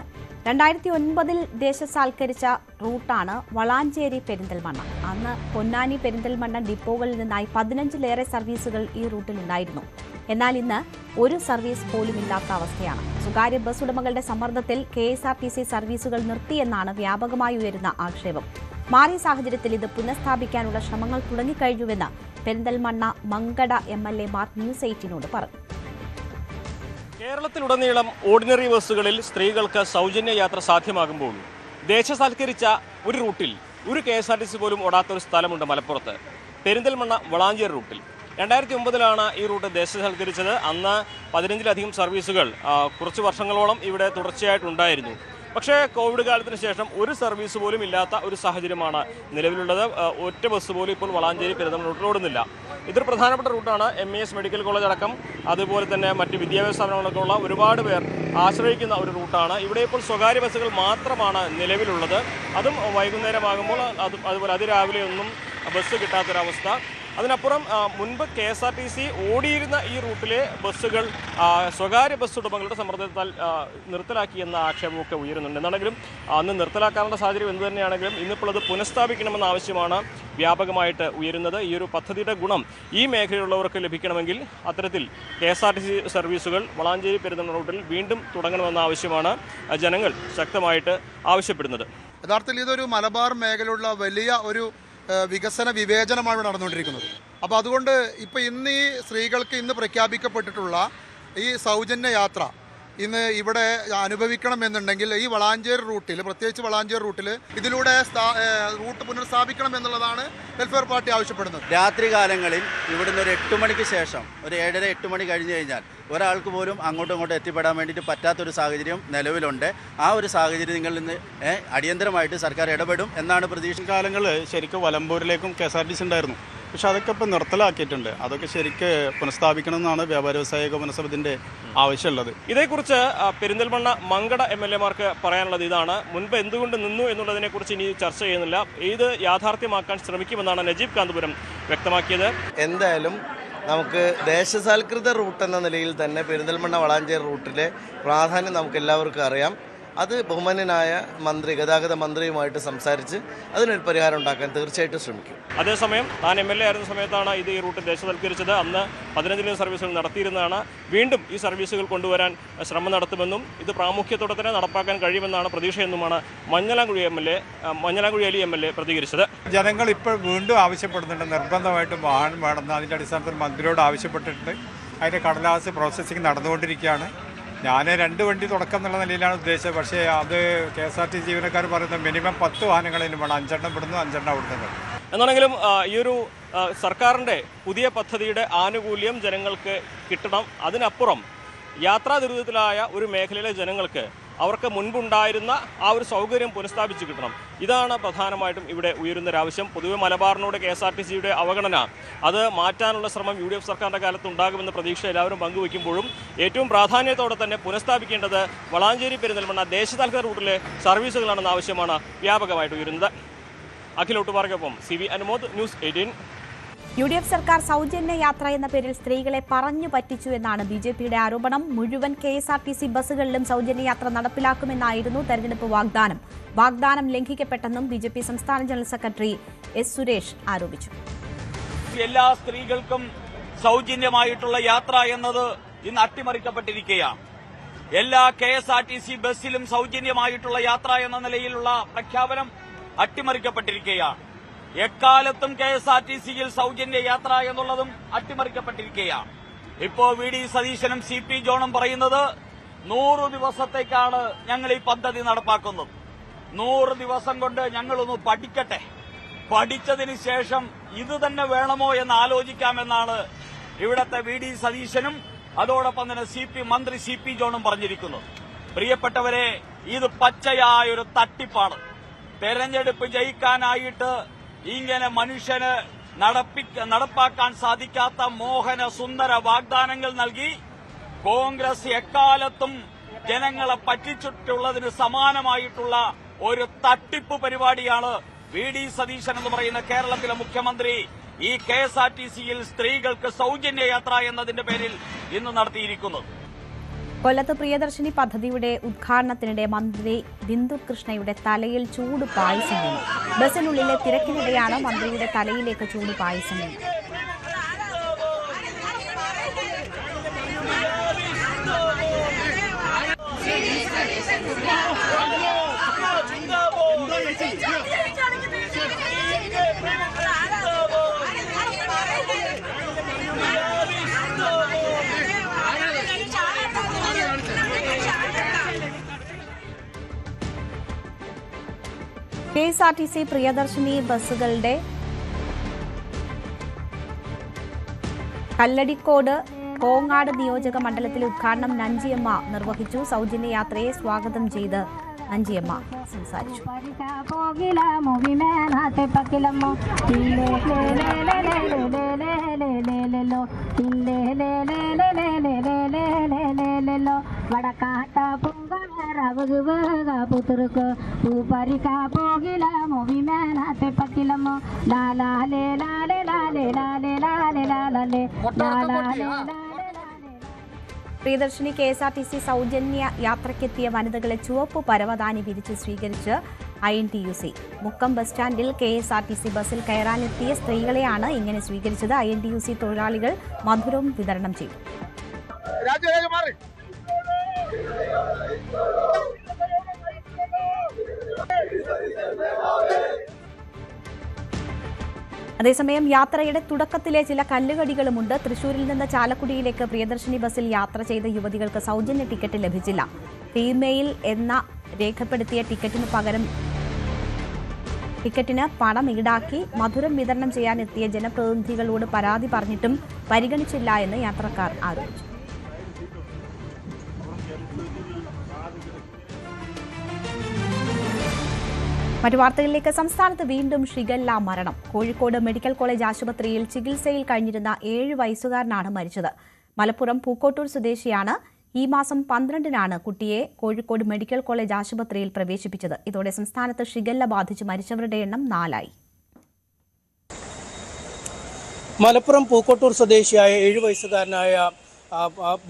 2009 ദേശസാൽക്കരിച്ച റൂട്ടാണ് വളാഞ്ചേരി പെരിന്തൽമണ്ണ. അന്ന് പൊന്നാനി പെരിന്തൽമണ്ണ ഡിപ്പോകളിൽ നിന്നായി 15ലേറെ സർവീസുകൾ ഈ റൂട്ടിലുണ്ടായിരുന്നു. എന്നാൽ ഇന്ന് ഒരു സർവീസ് പോലും ഇല്ലാത്ത അവസ്ഥയാണ്. സ്വകാര്യ ബസ് ഉടമകളുടെ സമ്മർദ്ദത്തിൽ KSRTC സർവീസുകൾ നിർത്തിയെന്നാണ് വ്യാപകമായി ഉയരുന്ന ആക്ഷേപം. മാറിയ സാഹചര്യത്തിൽ ഇത് പുനഃസ്ഥാപിക്കാനുള്ള ശ്രമങ്ങൾ തുടങ്ങിക്കഴിഞ്ഞുവെന്ന് പെരിന്തൽമണ്ണ മങ്കട MLA ന്യൂസ് 18നോട് പറഞ്ഞു. കേരളത്തിലുടനീളം ഓർഡിനറി ബസ്സുകളിൽ സ്ത്രീകൾക്ക് സൗജന്യ യാത്ര സാധ്യമാകുമ്പോൾ ദേശസാൽക്കരിച്ച ഒരു റൂട്ടിൽ ഒരു KSRTC പോലും ഓടാത്തൊരു സ്ഥലമുണ്ട് മലപ്പുറത്ത്, പെരിന്തൽമണ്ണ വളാഞ്ചേരി റൂട്ടിൽ. 2009 ഈ റൂട്ട് ദേശസാൽക്കരിച്ചത്. അന്ന് 15ലധികം സർവീസുകൾ കുറച്ച് വർഷങ്ങളോളം ഇവിടെ തുടർച്ചയായിട്ടുണ്ടായിരുന്നു. പക്ഷേ കോവിഡ് കാലത്തിന് ശേഷം ഒരു സർവീസ് പോലും ഇല്ലാത്ത ഒരു സാഹചര്യമാണ് നിലവിലുള്ളത്. ഒറ്റ ബസ് പോലും ഇപ്പോൾ വളാഞ്ചേരി പെരിന്തൽമണ്ണ റൂട്ടിൽ ഓടുന്നില്ല. ഇതൊരു പ്രധാനപ്പെട്ട റൂട്ടാണ്. MES മെഡിക്കൽ കോളേജ് അടക്കം അതുപോലെ തന്നെ മറ്റ് വിദ്യാഭ്യാസ സ്ഥാപനങ്ങളൊക്കെ ഉള്ള ഒരുപാട് പേർ ആശ്രയിക്കുന്ന ഒരു റൂട്ടാണ്. ഇവിടെ ഇപ്പോൾ സ്വകാര്യ ബസ്സുകൾ മാത്രമാണ് നിലവിലുള്ളത്. അതും വൈകുന്നേരമാകുമ്പോൾ അതുപോലെ അതിരാവിലെ ഒന്നും ബസ് കിട്ടാത്തൊരവസ്ഥ. അതിനപ്പുറം മുൻപ് KSRTC ഓടിയിരുന്ന ഈ റൂട്ടിലെ ബസ്സുകൾ സ്വകാര്യ ബസ് ഉടമകളുടെ സമ്മർദ്ദത്താൽ നിർത്തലാക്കിയെന്ന ആക്ഷേപമൊക്കെ ഉയരുന്നുണ്ട്. എന്താണെങ്കിലും അന്ന് നിർത്തലാക്കാനുള്ള സാഹചര്യം എന്തു തന്നെയാണെങ്കിലും ഇന്നിപ്പോൾ അത് പുനഃസ്ഥാപിക്കണമെന്ന ആവശ്യമാണ് വ്യാപകമായിട്ട് ഉയരുന്നത്. ഈ ഒരു പദ്ധതിയുടെ ഗുണം ഈ മേഖലയിലുള്ളവർക്ക് ലഭിക്കണമെങ്കിൽ അത്തരത്തിൽ KSRTC സർവീസുകൾ വളാഞ്ചേരി പെരുന്തൽമണ്ണ റൂട്ടിൽ വീണ്ടും തുടങ്ങണമെന്ന ആവശ്യമാണ് ജനങ്ങൾ ശക്തമായിട്ട് ആവശ്യപ്പെടുന്നത്. യഥാർത്ഥത്തിൽ ഇതൊരു മലബാർ മേഖലയിലുള്ള വലിയ ഒരു വികസന വിവേചനമാണ് നടന്നുകൊണ്ടിരിക്കുന്നത്. അപ്പോൾ അതുകൊണ്ട് ഇപ്പോൾ ഇന്ന് ഈ സ്ത്രീകൾക്ക് ഇന്ന് പ്രഖ്യാപിക്കപ്പെട്ടിട്ടുള്ള ഈ സൗജന്യ യാത്ര ഇന്ന് ഇവിടെ അനുഭവിക്കണമെന്നുണ്ടെങ്കിൽ ഈ വളാഞ്ചേരി റൂട്ടിൽ, പ്രത്യേകിച്ച് വളാഞ്ചേരി റൂട്ടിൽ ഇതിലൂടെ റൂട്ട് പുനഃസ്ഥാപിക്കണം എന്നുള്ളതാണ് വെൽഫെയർ പാർട്ടി ആവശ്യപ്പെടുന്നത്. രാത്രി കാലങ്ങളിൽ ഇവിടുന്ന് ഒരു 8 മണിക്ക് ശേഷം ഒരു 7:30-8 മണി കഴിഞ്ഞ് കഴിഞ്ഞാൽ ഒരാൾക്ക് പോലും അങ്ങോട്ടും ഇങ്ങോട്ടും എത്തിപ്പെടാൻ വേണ്ടിയിട്ട് പറ്റാത്തൊരു സാഹചര്യം നിലവിലുണ്ട്. ആ ഒരു സാഹചര്യം നിങ്ങളിൽ നിന്ന് അടിയന്തരമായിട്ട് സർക്കാർ ഇടപെടും എന്നാണ് പ്രതീക്ഷ. കാലങ്ങൾ ശരിക്കും വലമ്പൂരിലേക്കും KSRTC ഉണ്ടായിരുന്നു. പക്ഷെ അതൊക്കെ ഇപ്പോൾ നിർത്തലാക്കിയിട്ടുണ്ട്. അതൊക്കെ ശരിക്ക് പുനഃസ്ഥാപിക്കണം എന്നാണ് വ്യാപാര വ്യവസായ ഏകോപന സമിതിൻ്റെ ആവശ്യമുള്ളത്. ഇതേക്കുറിച്ച് പെരിന്തൽമണ്ണ മങ്കട MLA-മാർക്ക് പറയാനുള്ളത് ഇതാണ്. മുൻപ് എന്തുകൊണ്ട് നിന്നു എന്നുള്ളതിനെക്കുറിച്ച് ഇനി ചർച്ച ചെയ്യുന്നില്ല. ഇത് യാഥാർത്ഥ്യമാക്കാൻ ശ്രമിക്കുമെന്നാണ് നജീബ് കാന്തപുരം വ്യക്തമാക്കിയത്. എന്തായാലും നമുക്ക് ദേശസാൽകൃത റൂട്ട് എന്ന നിലയിൽ തന്നെ പെരിന്തൽമണ്ണ വളാഞ്ചേരി റൂട്ടിലെ പ്രാധാന്യം നമുക്ക് എല്ലാവർക്കും അറിയാം. അത് ബഹുമാന്യനായ മന്ത്രി, ഗതാഗത മന്ത്രിയുമായിട്ട് സംസാരിച്ച് അതിനൊരു പരിഹാരം ഉണ്ടാക്കാൻ തീർച്ചയായിട്ടും ശ്രമിക്കും. അതേസമയം താൻ MLA ആയിരുന്ന സമയത്താണ് ഇത് ഈ റൂട്ട് ദേശവൽക്കരിച്ചത്. അന്ന് 15 സർവീസുകൾ നടത്തിയിരുന്നതാണ്. വീണ്ടും ഈ സർവീസുകൾ കൊണ്ടുവരാൻ ശ്രമം നടത്തുമെന്നും ഇത് പ്രാമുഖ്യത്തോടെ തന്നെ നടപ്പാക്കാൻ കഴിയുമെന്നാണ് പ്രതീക്ഷയെന്നുമാണ് മഞ്ഞളാംകുഴി അലി MLA പ്രതികരിച്ചത്. ജനങ്ങൾ ഇപ്പോൾ വീണ്ടും ആവശ്യപ്പെടുന്നുണ്ട്, നിർബന്ധമായിട്ടും വാഹനം വേണമെന്ന്. അതിൻ്റെ അടിസ്ഥാനത്തിൽ മന്ത്രിയോട് ആവശ്യപ്പെട്ടിട്ടുണ്ട്. അതിൻ്റെ കടലാസ് പ്രോസസ്സിംഗ് നടന്നുകൊണ്ടിരിക്കുകയാണ്. ഞാൻ 2 വണ്ടി തുടക്കം എന്നുള്ള നിലയിലാണ് ഉദ്ദേശിച്ചത്. പക്ഷേ അത് KSRTC ജീവനക്കാർ പറയുന്നത് മിനിമം 10 വാഹനങ്ങളെങ്കിലും വേണം. 5 എണ്ണം ഇവിടുന്ന് 5 എണ്ണം അവിടുന്ന്. എന്നാണെങ്കിലും ഈ ഒരു സർക്കാരിൻ്റെ പുതിയ പദ്ധതിയുടെ ആനുകൂല്യം ജനങ്ങൾക്ക് കിട്ടണം. അതിനപ്പുറം യാത്രാ ദുരിതത്തിലായ ഒരു മേഖലയിലെ ജനങ്ങൾക്ക് അവർക്ക് മുൻപുണ്ടായിരുന്ന ആ ഒരു സൗകര്യം പുനഃസ്ഥാപിച്ച് കിട്ടണം. ഇതാണ് പ്രധാനമായിട്ടും ഇവിടെ ഉയരുന്നൊരാവശ്യം. പൊതുവെ മലബാറിനോട് KSRTCയുടെ അവഗണന അത് മാറ്റാനുള്ള ശ്രമം UDF സർക്കാരിൻ്റെ കാലത്ത് ഉണ്ടാകുമെന്ന പ്രതീക്ഷ എല്ലാവരും പങ്കുവയ്ക്കുമ്പോഴും ഏറ്റവും പ്രാധാന്യത്തോടെ തന്നെ പുനഃസ്ഥാപിക്കേണ്ടത് വളാഞ്ചേരി പെരിന്തൽമണ്ണ ദേശസാൽകൃത റൂട്ടിലെ സർവീസുകളാണെന്ന ആവശ്യമാണ് വ്യാപകമായിട്ട് ഉയരുന്നത്. അഖിലോട്ടുപാർക്കൊപ്പം CV അനുമോദ്, ന്യൂസ് 18. UDF സർക്കാർ സൗജന്യ യാത്ര എന്ന പേരിൽ സ്ത്രീകളെ പറഞ്ഞു പറ്റിച്ചു എന്നാണ് BJPയുടെ ആരോപണം. മുഴുവൻ KSRTC ബസ്സുകളിലും സൗജന്യ യാത്ര നടപ്പിലാക്കുമെന്നായിരുന്നു തെരഞ്ഞെടുപ്പ് വാഗ്ദാനം ലംഘിക്കപ്പെട്ടെന്നും BJP സംസ്ഥാന ജനറൽ സെക്രട്ടറി S. സുരേഷ് ആരോപിച്ചു. എല്ലാ സ്ത്രീകൾക്കും സൗജന്യമായിട്ടുള്ള യാത്ര എന്നത് ഇന്ന് അട്ടിമറിക്കപ്പെട്ടിരിക്കുകയാണ്. എല്ലാ KSRTC ബസ്സിലും സൗജന്യമായിട്ടുള്ള യാത്ര എന്ന നിലയിലുള്ള പ്രഖ്യാപനം അട്ടിമറിക്കപ്പെട്ടിരിക്കുകയാണ്. എക്കാലത്തും KSRTCയിൽ സൗജന്യ യാത്ര എന്നുള്ളതും അട്ടിമറിക്കപ്പെട്ടിരിക്കുകയാണ്. ഇപ്പോ VD സതീശനും CP ജോണും പറയുന്നത് 100 ദിവസത്തേക്കാണ് ഞങ്ങൾ ഈ പദ്ധതി നടപ്പാക്കുന്നത്. 100 ദിവസം കൊണ്ട് ഞങ്ങളൊന്ന് പഠിക്കട്ടെ, പഠിച്ചതിന് ശേഷം ഇത് തന്നെ വേണമോ എന്ന് ആലോചിക്കാമെന്നാണ് ഇവിടത്തെ VD സതീശനും അതോടൊപ്പം തന്നെ മന്ത്രി CP ജോണും പറഞ്ഞിരിക്കുന്നത്. പ്രിയപ്പെട്ടവരെ, ഇത് പച്ചയായൊരു തട്ടിപ്പാണ്. തെരഞ്ഞെടുപ്പ് ജയിക്കാനായിട്ട് ഇങ്ങനെ മനുഷ്യന് നടപ്പാക്കാൻ സാധിക്കാത്ത മോഹന സുന്ദര വാഗ്ദാനങ്ങൾ നൽകി കോൺഗ്രസ് എക്കാലത്തും ജനങ്ങളെ പറ്റിച്ചിട്ടുള്ളതിന് സമാനമായിട്ടുള്ള ഒരു തട്ടിപ്പ് പരിപാടിയാണ് VD സതീശൻ എന്ന് പറയുന്ന കേരളത്തിലെ മുഖ്യമന്ത്രി ഈ KSRTCയിൽ സ്ത്രീകൾക്ക് സൗജന്യ യാത്ര എന്നതിന്റെ പേരിൽ ഇന്ന് നടത്തിയിരിക്കുന്നത്. കൊല്ലത്ത് പ്രിയദർശിനി പദ്ധതിയുടെ ഉദ്ഘാടനത്തിനിടെ മന്ത്രി ബിന്ദു കൃഷ്ണയുടെ തലയിൽ ചൂട് പായസം വീണു. ബസിനുള്ളിലെ തിരക്കിനിടെയാണ് മന്ത്രിയുടെ തലയിലേക്ക് ചൂട് പായസം വീണത്. KSRTC പ്രിയദർശിനി ബസ്സുകളുടെ കല്ലടിക്കോട് കോങ്ങാട് നിയോജക മണ്ഡലത്തിലെ ഉദ്ഘാടനം നഞ്ചിയമ്മ നിർവഹിച്ചു. സൗജന്യ യാത്രയെ സ്വാഗതം ചെയ്ത് അഞ്ചിയമ്മ സംസാരിച്ചു. വടക്കാട്ട പുതുർക്ക് പൂപ്പരിക്ക പോകില മൊവിമേനാത്തെ പക്കിലമ്മോ ലാലാലേ ലാലേ ലാലേ ലാലേ ലാലേ ലാലേ ലാലേ. പ്രിയദർശിനി KSRTC സൗജന്യ യാത്രയ്ക്കെത്തിയ വനിതകളെ ചുവപ്പ് പരവതാനി വിരിച്ച് സ്വീകരിച്ച് INTUC. മുക്കം ബസ് സ്റ്റാൻഡിൽ KSRTC ബസ്സിൽ കയറാനെത്തിയ സ്ത്രീകളെയാണ് ഇങ്ങനെ സ്വീകരിച്ചത്. INTUC തൊഴിലാളികൾ മധുരം വിതരണം ചെയ്തു. അതേസമയം യാത്രയുടെ തുടക്കത്തിലെ ചില കല്ലുകടികളുമുണ്ട്. തൃശൂരിൽ നിന്ന് ചാലക്കുടിയിലേക്ക് പ്രിയദർശിനി ബസ്സിൽ യാത്ര ചെയ്ത യുവതികൾക്ക് സൗജന്യ ടിക്കറ്റ് ലഭിച്ചില്ല. ഫീമെയിൽ എന്ന രേഖപ്പെടുത്തിയ ടിക്കറ്റിന് പണം ഈടാക്കി മധുരം വിതരണം ചെയ്യാനെത്തിയ ജനപ്രതിനിധികളോട് പരാതി പറഞ്ഞിട്ടും പരിഗണിച്ചില്ല എന്ന് യാത്രക്കാർ ആരോപിച്ചു. മറ്റു വാർത്തകളിലേക്ക്. സംസ്ഥാനത്ത് വീണ്ടും ഷിഗല്ല മരണം. കോഴിക്കോട് മെഡിക്കൽ കോളേജ് ആശുപത്രിയിൽ ചികിത്സയിൽ കഴിഞ്ഞിരുന്ന 7 വയസ്സുകാരനാണ് മരിച്ചത്. മലപ്പുറം പൂക്കോട്ടൂർ സ്വദേശിയാണ്. ഈ മാസം 12-നാണ് കുട്ടിയെ കോഴിക്കോട് മെഡിക്കൽ കോളേജ് ആശുപത്രിയിൽ പ്രവേശിപ്പിച്ചത്. ഇതോടെ സംസ്ഥാനത്ത് ഷിഗല്ല ബാധിച്ച് മരിച്ചവരുടെ എണ്ണം 4ആയി. മലപ്പുറം പൂക്കോട്ടൂർ സ്വദേശിയായ 7 വയസ്സുകാരനായ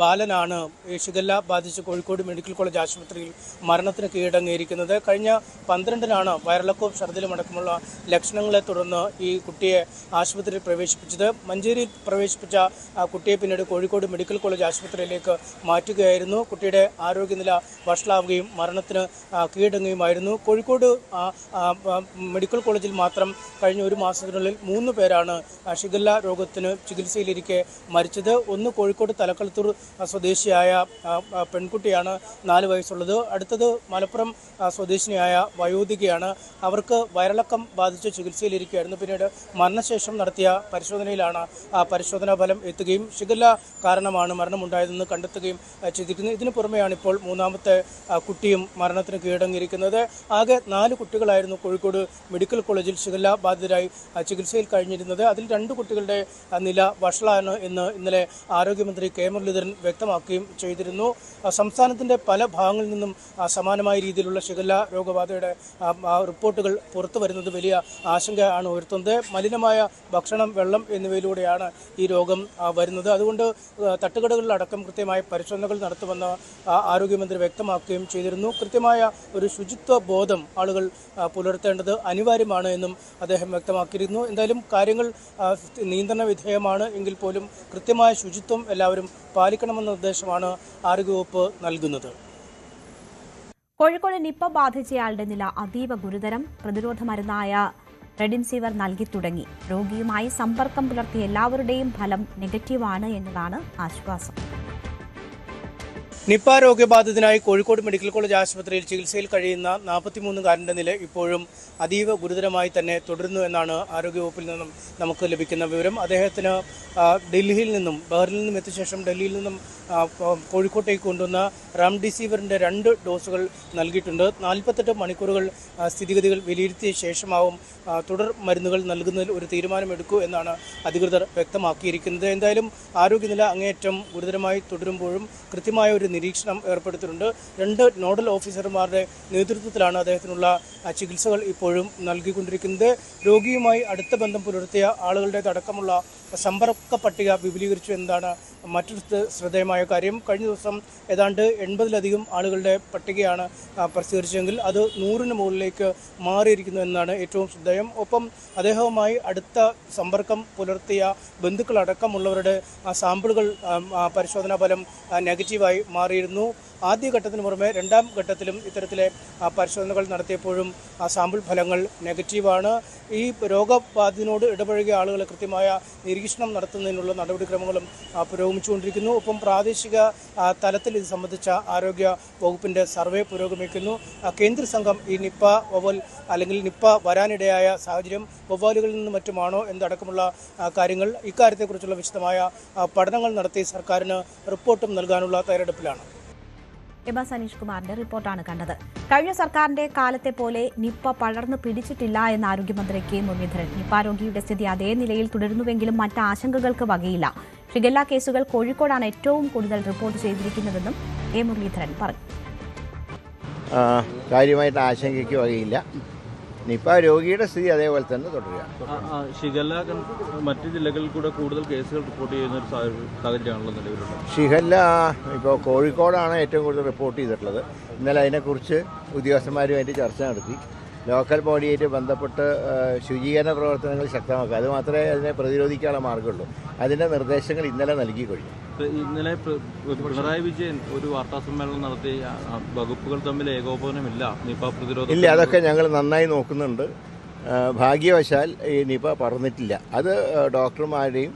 ബാലനാണ് ഷിഗല്ല ബാധിച്ച് കോഴിക്കോട് മെഡിക്കൽ കോളേജ് ആശുപത്രിയിൽ മരണത്തിന് കീഴടങ്ങിയിരിക്കുന്നത്. കഴിഞ്ഞ 12-നാണ് വയറിളക്കവും ഛർദിലും അടക്കമുള്ള ലക്ഷണങ്ങളെ തുടർന്ന് ഈ കുട്ടിയെ ആശുപത്രിയിൽ പ്രവേശിപ്പിച്ചത്. മഞ്ചേരിയിൽ പ്രവേശിപ്പിച്ച കുട്ടിയെ പിന്നീട് കോഴിക്കോട് മെഡിക്കൽ കോളേജ് ആശുപത്രിയിലേക്ക് മാറ്റുകയായിരുന്നു. കുട്ടിയുടെ ആരോഗ്യനില വഷളാവുകയും മരണത്തിന് കീഴടങ്ങുകയുമായിരുന്നു. കോഴിക്കോട് മെഡിക്കൽ കോളേജിൽ മാത്രം കഴിഞ്ഞ 1 മാസത്തിനുള്ളിൽ 3 പേരാണ് ഷിഗല്ല രോഗത്തിന് ചികിത്സയിലിരിക്കെ മരിച്ചത്. ഒന്ന് കോഴിക്കോട് തലക്കളത്തൂർ സ്വദേശിയായ പെൺകുട്ടിയാണ്, 4 വയസ്സുള്ളത്. അടുത്തത് മലപ്പുറം സ്വദേശിനിയായ വയോധികയാണ്. അവർക്ക് വയറിളക്കം ബാധിച്ച് ചികിത്സയിലിരിക്കുകയായിരുന്നു. പിന്നീട് മരണശേഷം നടത്തിയ പരിശോധനയിലാണ് പരിശോധനാ ഫലം എത്തുകയും ഷിഗല്ല കാരണമാണ് മരണമുണ്ടായതെന്ന് കണ്ടെത്തുകയും ചെയ്തിരിക്കുന്നത്. ഇതിനു പുറമെയാണ് ഇപ്പോൾ 3ാമത്തെ കുട്ടിയും മരണത്തിന് കീഴടങ്ങിയിരിക്കുന്നത്. ആകെ 4 കുട്ടികളായിരുന്നു കോഴിക്കോട് മെഡിക്കൽ കോളേജിൽ ഷിഗല്ല ബാധിതരായി ചികിത്സയിൽ കഴിഞ്ഞിരുന്നത്. അതിൽ 2 കുട്ടികളുടെ നില വഷളാണ് എന്ന് ഇന്നലെ ആരോഗ്യമന്ത്രി കെ മുരളീധരൻ വ്യക്തമാക്കുകയും ചെയ്തിരുന്നു. സംസ്ഥാനത്തിൻ്റെ പല ഭാഗങ്ങളിൽ നിന്നും സമാനമായ രീതിയിലുള്ള ഷിഗല്ല രോഗബാധയുടെ റിപ്പോർട്ടുകൾ പുറത്തു വരുന്നത് വലിയ ആശങ്കയാണ് ഉയർത്തുന്നത്. മലിനമായ ഭക്ഷണം, വെള്ളം എന്നിവയിലൂടെയാണ് ഈ രോഗം വരുന്നത്. അതുകൊണ്ട് തട്ടുകടകളിലടക്കം കൃത്യമായ പരിശോധനകൾ നടത്തുമെന്ന് ആരോഗ്യമന്ത്രി വ്യക്തമാക്കുകയും ചെയ്തിരുന്നു. കൃത്യമായ ഒരു ശുചിത്വ ബോധം ആളുകൾ പുലർത്തേണ്ടത് അനിവാര്യമാണ് എന്നും അദ്ദേഹം വ്യക്തമാക്കിയിരുന്നു. എന്തായാലും കാര്യങ്ങൾ നിയന്ത്രണ വിധേയമാണ് എങ്കിൽ പോലും കൃത്യമായ ശുചിത്വം എല്ലാവരും പാലിക്കണമെന്ന നിർദ്ദേശമാണ് ആരോഗ്യവകുപ്പ് നൽകുന്നത്. കോഴിക്കോട് നിപ്പ ബാധിച്ചയാളുടെ നില അതീവ ഗുരുതരം. പ്രതിരോധ മരുന്നായ റെഡിൻസിവർ നൽകി തുടങ്ങി. രോഗിയുമായി സമ്പർക്കം പുലർത്തിയ എല്ലാവരുടെയും ഫലം നെഗറ്റീവാണ് എന്നതാണ് ആശ്വാസം. നിപ്പ രോഗബാധിതനായി കോഴിക്കോട് മെഡിക്കൽ കോളേജ് ആശുപത്രിയിൽ ചികിത്സയിൽ കഴിയുന്ന 43-കാരൻ്റെ നില ഇപ്പോഴും അതീവ ഗുരുതരമായി തന്നെ തുടരുന്നു എന്നാണ് ആരോഗ്യവകുപ്പിൽ നിന്നും നമുക്ക് ലഭിക്കുന്ന വിവരം. അദ്ദേഹത്തിന് ഡൽഹിയിൽ നിന്നും ബഹ്റിനിൽ നിന്നും എത്തിയ ശേഷം ഡൽഹിയിൽ നിന്നും കോഴിക്കോട്ടേക്ക് കൊണ്ടുവന്ന റെംഡെസിവിറിൻ്റെ 2 ഡോസുകൾ നൽകിയിട്ടുണ്ട്. 48 മണിക്കൂറുകൾ സ്ഥിതിഗതികൾ വിലയിരുത്തിയ ശേഷമാവും തുടർ മരുന്നുകൾ നൽകുന്നതിൽ ഒരു തീരുമാനമെടുക്കൂ എന്നാണ് അധികൃതർ വ്യക്തമാക്കിയിരിക്കുന്നത്. എന്തായാലും ആരോഗ്യനില അങ്ങേയറ്റം ഗുരുതരമായി തുടരുമ്പോഴും കൃത്യമായ ഒരു നിരീക്ഷണം ഏർപ്പെടുത്തിയിട്ടുണ്ട്. 2 നോഡൽ ഓഫീസർമാരുടെ നേതൃത്വത്തിലാണ് അദ്ദേഹത്തിനുള്ള ചികിത്സകൾ ഇപ്പോഴും നൽകിക്കൊണ്ടിരിക്കുന്നത്. രോഗിയുമായി അടുത്ത ബന്ധം പുലർത്തിയ ആളുകളുടേതടക്കമുള്ള സമ്പർക്ക പട്ടിക വിപുലീകരിച്ചു എന്നതാണ് മറ്റൊരു ശ്രദ്ധേയമായ കാര്യം. കഴിഞ്ഞ ദിവസം ഏതാണ്ട് 80-ലധികം ആളുകളുടെ പട്ടികയാണ് പ്രസിദ്ധീകരിച്ചെങ്കിൽ അത് 100-ന് മുകളിലേക്ക് മാറിയിരിക്കുന്നു എന്നാണ് ഏറ്റവും ശ്രദ്ധേയം. ഒപ്പം അദ്ദേഹവുമായി അടുത്ത സമ്പർക്കം പുലർത്തിയ ബന്ധുക്കളടക്കമുള്ളവരുടെ സാമ്പിളുകൾ പരിശോധനാ ഫലം നെഗറ്റീവായി മാറിയിരുന്നു. ആദ്യഘട്ടത്തിന് പുറമെ 2ാം ഘട്ടത്തിലും ഇത്തരത്തിലെ പരിശോധനകൾ നടത്തിയപ്പോഴും സാമ്പിൾ ഫലങ്ങൾ നെഗറ്റീവാണ്. ഈ രോഗബാധിതനോട് ഇടപഴകിയ ആളുകളെ കൃത്യമായ നിരീക്ഷണം നടത്തുന്നതിനുള്ള നടപടിക്രമങ്ങളും പുരോഗമിച്ചുകൊണ്ടിരിക്കുന്നു. ഒപ്പം പ്രാദേശിക തലത്തിൽ ഇത് സംബന്ധിച്ച ആരോഗ്യ വകുപ്പിൻ്റെ സർവേ പുരോഗമിക്കുന്നു. കേന്ദ്ര സംഘം ഈ നിപ്പ വവ്വാൽ അല്ലെങ്കിൽ നിപ്പ വരാനിടയായ സാഹചര്യം വവ്വാലുകളിൽ നിന്നും മറ്റുമാണോ എന്നടക്കമുള്ള കാര്യങ്ങൾ ഇക്കാര്യത്തെക്കുറിച്ചുള്ള വിശദമായ പഠനങ്ങൾ നടത്തി സർക്കാരിന് റിപ്പോർട്ടും നൽകാനുള്ള തയ്യാറെടുപ്പിലാണ്. എബ സനീഷ് കുമാറിന്റെ റിപ്പോർട്ടാണ് കണ്ടത്. കഴിഞ്ഞ സർക്കാരിന്റെ കാലത്തെ പോലെ നിപ്പ പടർന്നു പിടിച്ചിട്ടില്ല എന്ന് ആരോഗ്യമന്ത്രി കെ മുരളീധരൻ. നിപ്പ രോഗിയുടെ സ്ഥിതി അതേ നിലയിൽ തുടരുന്നുവെങ്കിലും മറ്റ് ആശങ്കകൾക്ക് വകയില്ല. ഷിഗല്ല കേസുകൾ കോഴിക്കോടാണ് ഏറ്റവും കൂടുതൽ റിപ്പോർട്ട് ചെയ്തിരിക്കുന്നതെന്നും എ മുരളീധരൻ പറഞ്ഞു. കാര്യമായിട്ട് ആശങ്കയ്ക്ക് വകയില്ല. നിപ്പ രോഗിയുടെ സ്ഥിതി അതേപോലെ തന്നെ തുടരുകയാണ്. ഷിഗല്ല മറ്റ് ജില്ലകളിൽ കൂടെ കൂടുതൽ കേസുകൾ റിപ്പോർട്ട് ചെയ്യുന്ന ഒരു സാഹചര്യമാണല്ലോ നിലവിലുള്ളത്. ഷിഗല്ല ഇപ്പോൾ കോഴിക്കോടാണ് ഏറ്റവും കൂടുതൽ റിപ്പോർട്ട് ചെയ്തിട്ടുള്ളത്. ഇന്നലെ അതിനെക്കുറിച്ച് ഉദ്യോഗസ്ഥന്മാരുമായിട്ട് ചർച്ച നടത്തി. ലോക്കൽ ബോഡിയായിട്ട് ബന്ധപ്പെട്ട് ശുചീകരണ പ്രവർത്തനങ്ങൾ ശക്തമാക്കുക, അത് മാത്രമേ അതിനെ പ്രതിരോധിക്കാനുള്ള മാർഗമുള്ളൂ. അതിൻ്റെ നിർദ്ദേശങ്ങൾ ഇന്നലെ നൽകി കഴിഞ്ഞു. ഇന്നലെ പിണറായി വിജയൻ ഒരു വാർത്താ സമ്മേളനം നടത്തി വകുപ്പുകൾ തമ്മിൽ ഏകോപനമില്ല, നിപ പ്രതിരോധം ഇല്ല, അതൊക്കെ ഞങ്ങൾ നന്നായി നോക്കുന്നുണ്ട്. ഭാഗ്യവശാൽ ഈ നിപ പറന്നിട്ടില്ല. അത് ഡോക്ടർമാരുടെയും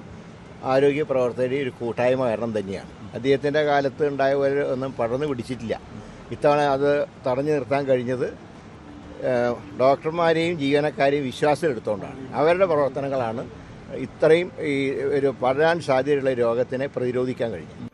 ആരോഗ്യ പ്രവർത്തകരുടെയും ഒരു കൂട്ടായ്മ കാരണം തന്നെയാണ്. അദ്ദേഹത്തിൻ്റെ കാലത്ത് ഉണ്ടായ പോലെ ഒന്നും പടർന്നു പിടിച്ചിട്ടില്ല. ഇത്തവണ അത് തടഞ്ഞു നിർത്താൻ കഴിഞ്ഞത് ഡോക്ടർമാരെയും ജീവനക്കാരെയും വിശ്വാസത്തിലെടുത്തുകൊണ്ടാണ്. അവരുടെ പ്രവർത്തനങ്ങളാണ് ഇത്രയും ഈ ഒരു പടരാൻ സാധ്യതയുള്ള രോഗത്തിനെ പ്രതിരോധിക്കാൻ കഴിഞ്ഞു.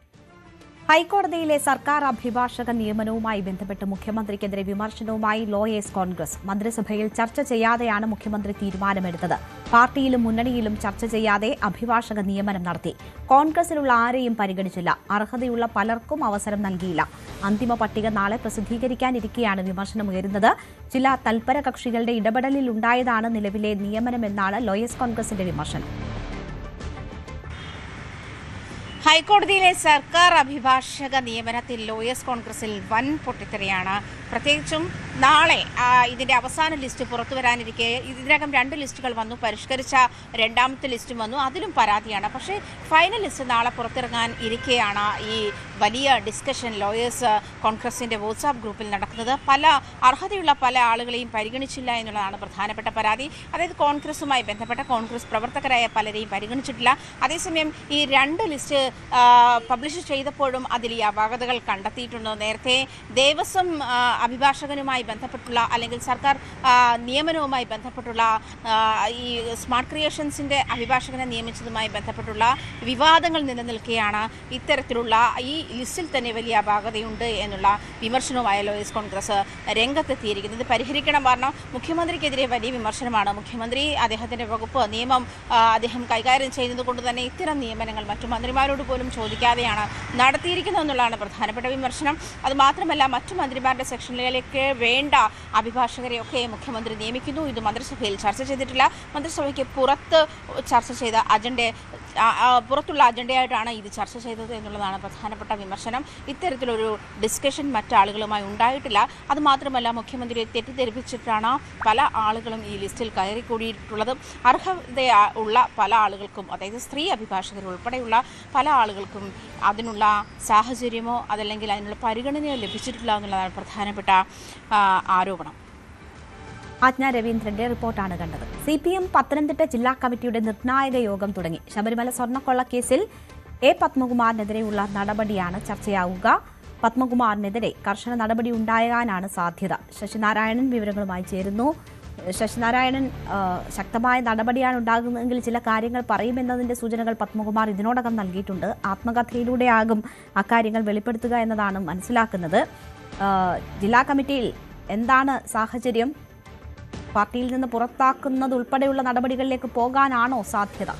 ഹൈക്കോടതിയിലെ സർക്കാർ അഭിഭാഷക നിയമനവുമായി ബന്ധപ്പെട്ട് മുഖ്യമന്ത്രിക്കെതിരെ വിമർശനവുമായി ലോയേഴ്സ് കോൺഗ്രസ്. മന്ത്രിസഭയിൽ ചർച്ച ചെയ്യാതെയാണ് മുഖ്യമന്ത്രി തീരുമാനമെടുത്തത്. പാർട്ടിയിലും മുന്നണിയിലും ചർച്ച ചെയ്യാതെ അഭിഭാഷക നിയമനം നടത്തി. കോൺഗ്രസിലുള്ള ആരെയും പരിഗണിച്ചില്ല. അർഹതയുള്ള പലർക്കും അവസരം നൽകിയില്ല. അന്തിമ പട്ടിക നാളെ പ്രസിദ്ധീകരിക്കാനിരിക്കെയാണ് വിമർശനമുയരുന്നത്. ചില തൽപര കക്ഷികളുടെ ഇടപെടലിലുണ്ടായതാണ് നിലവിലെ നിയമനമെന്നാണ് ലോയേഴ്സ് കോൺഗ്രസിന്റെ വിമർശനം. ഹൈക്കോടതിയിലെ സർക്കാർ അഭിഭാഷക നിയമനത്തിൽ ലോയേഴ്സ് കോൺഗ്രസിൽ വൻ പൊട്ടിത്തെറിയാണ്. പ്രത്യേകിച്ചും നാളെ ഇതിന്റെ അവസാന ലിസ്റ്റ് പുറത്തു വരാനിരിക്കെ ഇതിനകം 2 ലിസ്റ്റുകൾ വന്നു. പരിഷ്കരിച്ച 2ാമത്തെ ലിസ്റ്റും വന്നു. അതിലും പരാതിയാണ്. പക്ഷേ ഫൈനൽ ലിസ്റ്റ് നാളെ പുറത്തിറങ്ങാൻ ഇരിക്കെയാണ് ഈ വലിയ ഡിസ്കഷൻ ലോയേഴ്സ് കോൺഗ്രസിന്റെ വാട്സാപ്പ് ഗ്രൂപ്പിൽ നടക്കുന്നത്. അർഹതയുള്ള പല ആളുകളെയും പരിഗണിച്ചില്ല എന്നുള്ളതാണ് പ്രധാനപ്പെട്ട പരാതി. അതായത് കോൺഗ്രസുമായി ബന്ധപ്പെട്ട കോൺഗ്രസ് പ്രവർത്തകരായ പലരെയും പരിഗണിച്ചിട്ടില്ല. അതേസമയം ഈ 2 ലിസ്റ്റ് പബ്ലിഷ് ചെയ്തപ്പോഴും അതിൽ ഈ അപാകതകൾ കണ്ടെത്തിയിട്ടുണ്ട്. നേരത്തെ ദേവസ്വം അഭിഭാഷകനുമായി ബന്ധപ്പെട്ടുള്ള അല്ലെങ്കിൽ സർക്കാർ നിയമനവുമായി ബന്ധപ്പെട്ടുള്ള ഈ സ്മാർട്ട് ക്രിയേഷൻസിൻ്റെ അഭിഭാഷകനെ നിയമിച്ചതുമായി ബന്ധപ്പെട്ടുള്ള വിവാദങ്ങൾ നിലനിൽക്കുകയാണ് ഇത്തരത്തിലുള്ള ഈ ലിസ്റ്റിൽ തന്നെ വലിയ അപാകതയുണ്ട് എന്നുള്ള വിമർശനവുമായ ലോയേഴ്സ് കോൺഗ്രസ് രംഗത്തെത്തിയിരിക്കുന്നത്. പരിഹരിക്കണം. കാരണം മുഖ്യമന്ത്രിക്കെതിരെ വലിയ വിമർശനമാണ്. മുഖ്യമന്ത്രി അദ്ദേഹത്തിൻ്റെ വകുപ്പ് നിയമം അദ്ദേഹം കൈകാര്യം ചെയ്യുന്നത് കൊണ്ട് തന്നെ ഇത്തരം നിയമനങ്ങൾ മറ്റു മന്ത്രിമാരോട് പോലും ചോദിക്കാതെയാണ് നടത്തിയിരിക്കുന്നതെന്നുള്ളതാണ് പ്രധാനപ്പെട്ട വിമർശനം. അതുമാത്രമല്ല മറ്റു മന്ത്രിമാരുടെ സെക്ഷനിലേക്ക് വേണ്ട അഭിഭാഷകരെയൊക്കെ മുഖ്യമന്ത്രി നിയമിക്കുന്നു. ഇത് മന്ത്രിസഭയിൽ ചർച്ച ചെയ്തിട്ടില്ല. മന്ത്രിസഭയ്ക്ക് പുറത്ത് ചർച്ച ചെയ്ത പുറത്തുള്ള അജണ്ടയായിട്ടാണ് ഇത് ചർച്ച ചെയ്തത് എന്നുള്ളതാണ് പ്രധാനപ്പെട്ട വിമർശനം. ഇത്തരത്തിലൊരു ഡിസ്കഷൻ മറ്റാളുകളുമായി ഉണ്ടായിട്ടില്ല. അതുമാത്രമല്ല മുഖ്യമന്ത്രിയെ തെറ്റിദ്ധരിപ്പിച്ചിട്ടാണ് പല ആളുകളും ഈ ലിസ്റ്റിൽ കയറിക്കൂടിയിട്ടുള്ളത്. അർഹത ഉള്ള പല ആളുകൾക്കും, അതായത് സ്ത്രീ അഭിഭാഷകർ ഉൾപ്പെടെയുള്ള പല ആളുകൾക്കും അതിനുള്ള സാഹചര്യമോ അതല്ലെങ്കിൽ അതിനുള്ള പരിഗണനയോ ലഭിച്ചിട്ടില്ല എന്നുള്ളതാണ് പ്രധാനപ്പെട്ട ആരോപണം. ആജ്ഞ രവീന്ദ്രന്റെ റിപ്പോർട്ടാണ് കണ്ടത്. CPM പത്തനംതിട്ട ജില്ലാ കമ്മിറ്റിയുടെ നിർണായക യോഗം തുടങ്ങി. ശബരിമല സ്വർണ്ണക്കൊള്ള കേസിൽ A. പത്മകുമാറിനെതിരെയുള്ള നടപടിയാണ് ചർച്ചയാവുക. പത്മകുമാറിനെതിരെ കർശന നടപടി ഉണ്ടാകാനാണ് സാധ്യത. ശശിനാരായണൻ വിവരങ്ങളുമായി ചേരുന്നു. ശശിനാരായണൻ, ശക്തമായ നടപടിയാണ് ഉണ്ടാകുന്നതെങ്കിൽ ചില കാര്യങ്ങൾ പറയുമെന്നതിന്റെ സൂചനകൾ പത്മകുമാർ ഇതിനോടകം നൽകിയിട്ടുണ്ട്. ആത്മകഥയിലൂടെയാകും അക്കാര്യങ്ങൾ വെളിപ്പെടുത്തുക എന്നതാണ് മനസ്സിലാക്കുന്നത്. ജില്ലാ കമ്മിറ്റിയിൽ എന്താണ് സാഹചര്യം? പാർട്ടിയിൽ നിന്ന് പുറത്താക്കുന്നതുൾപ്പെടെയുള്ള നടപടികളിലേക്ക് പോകാനാണോ സാധ്യത?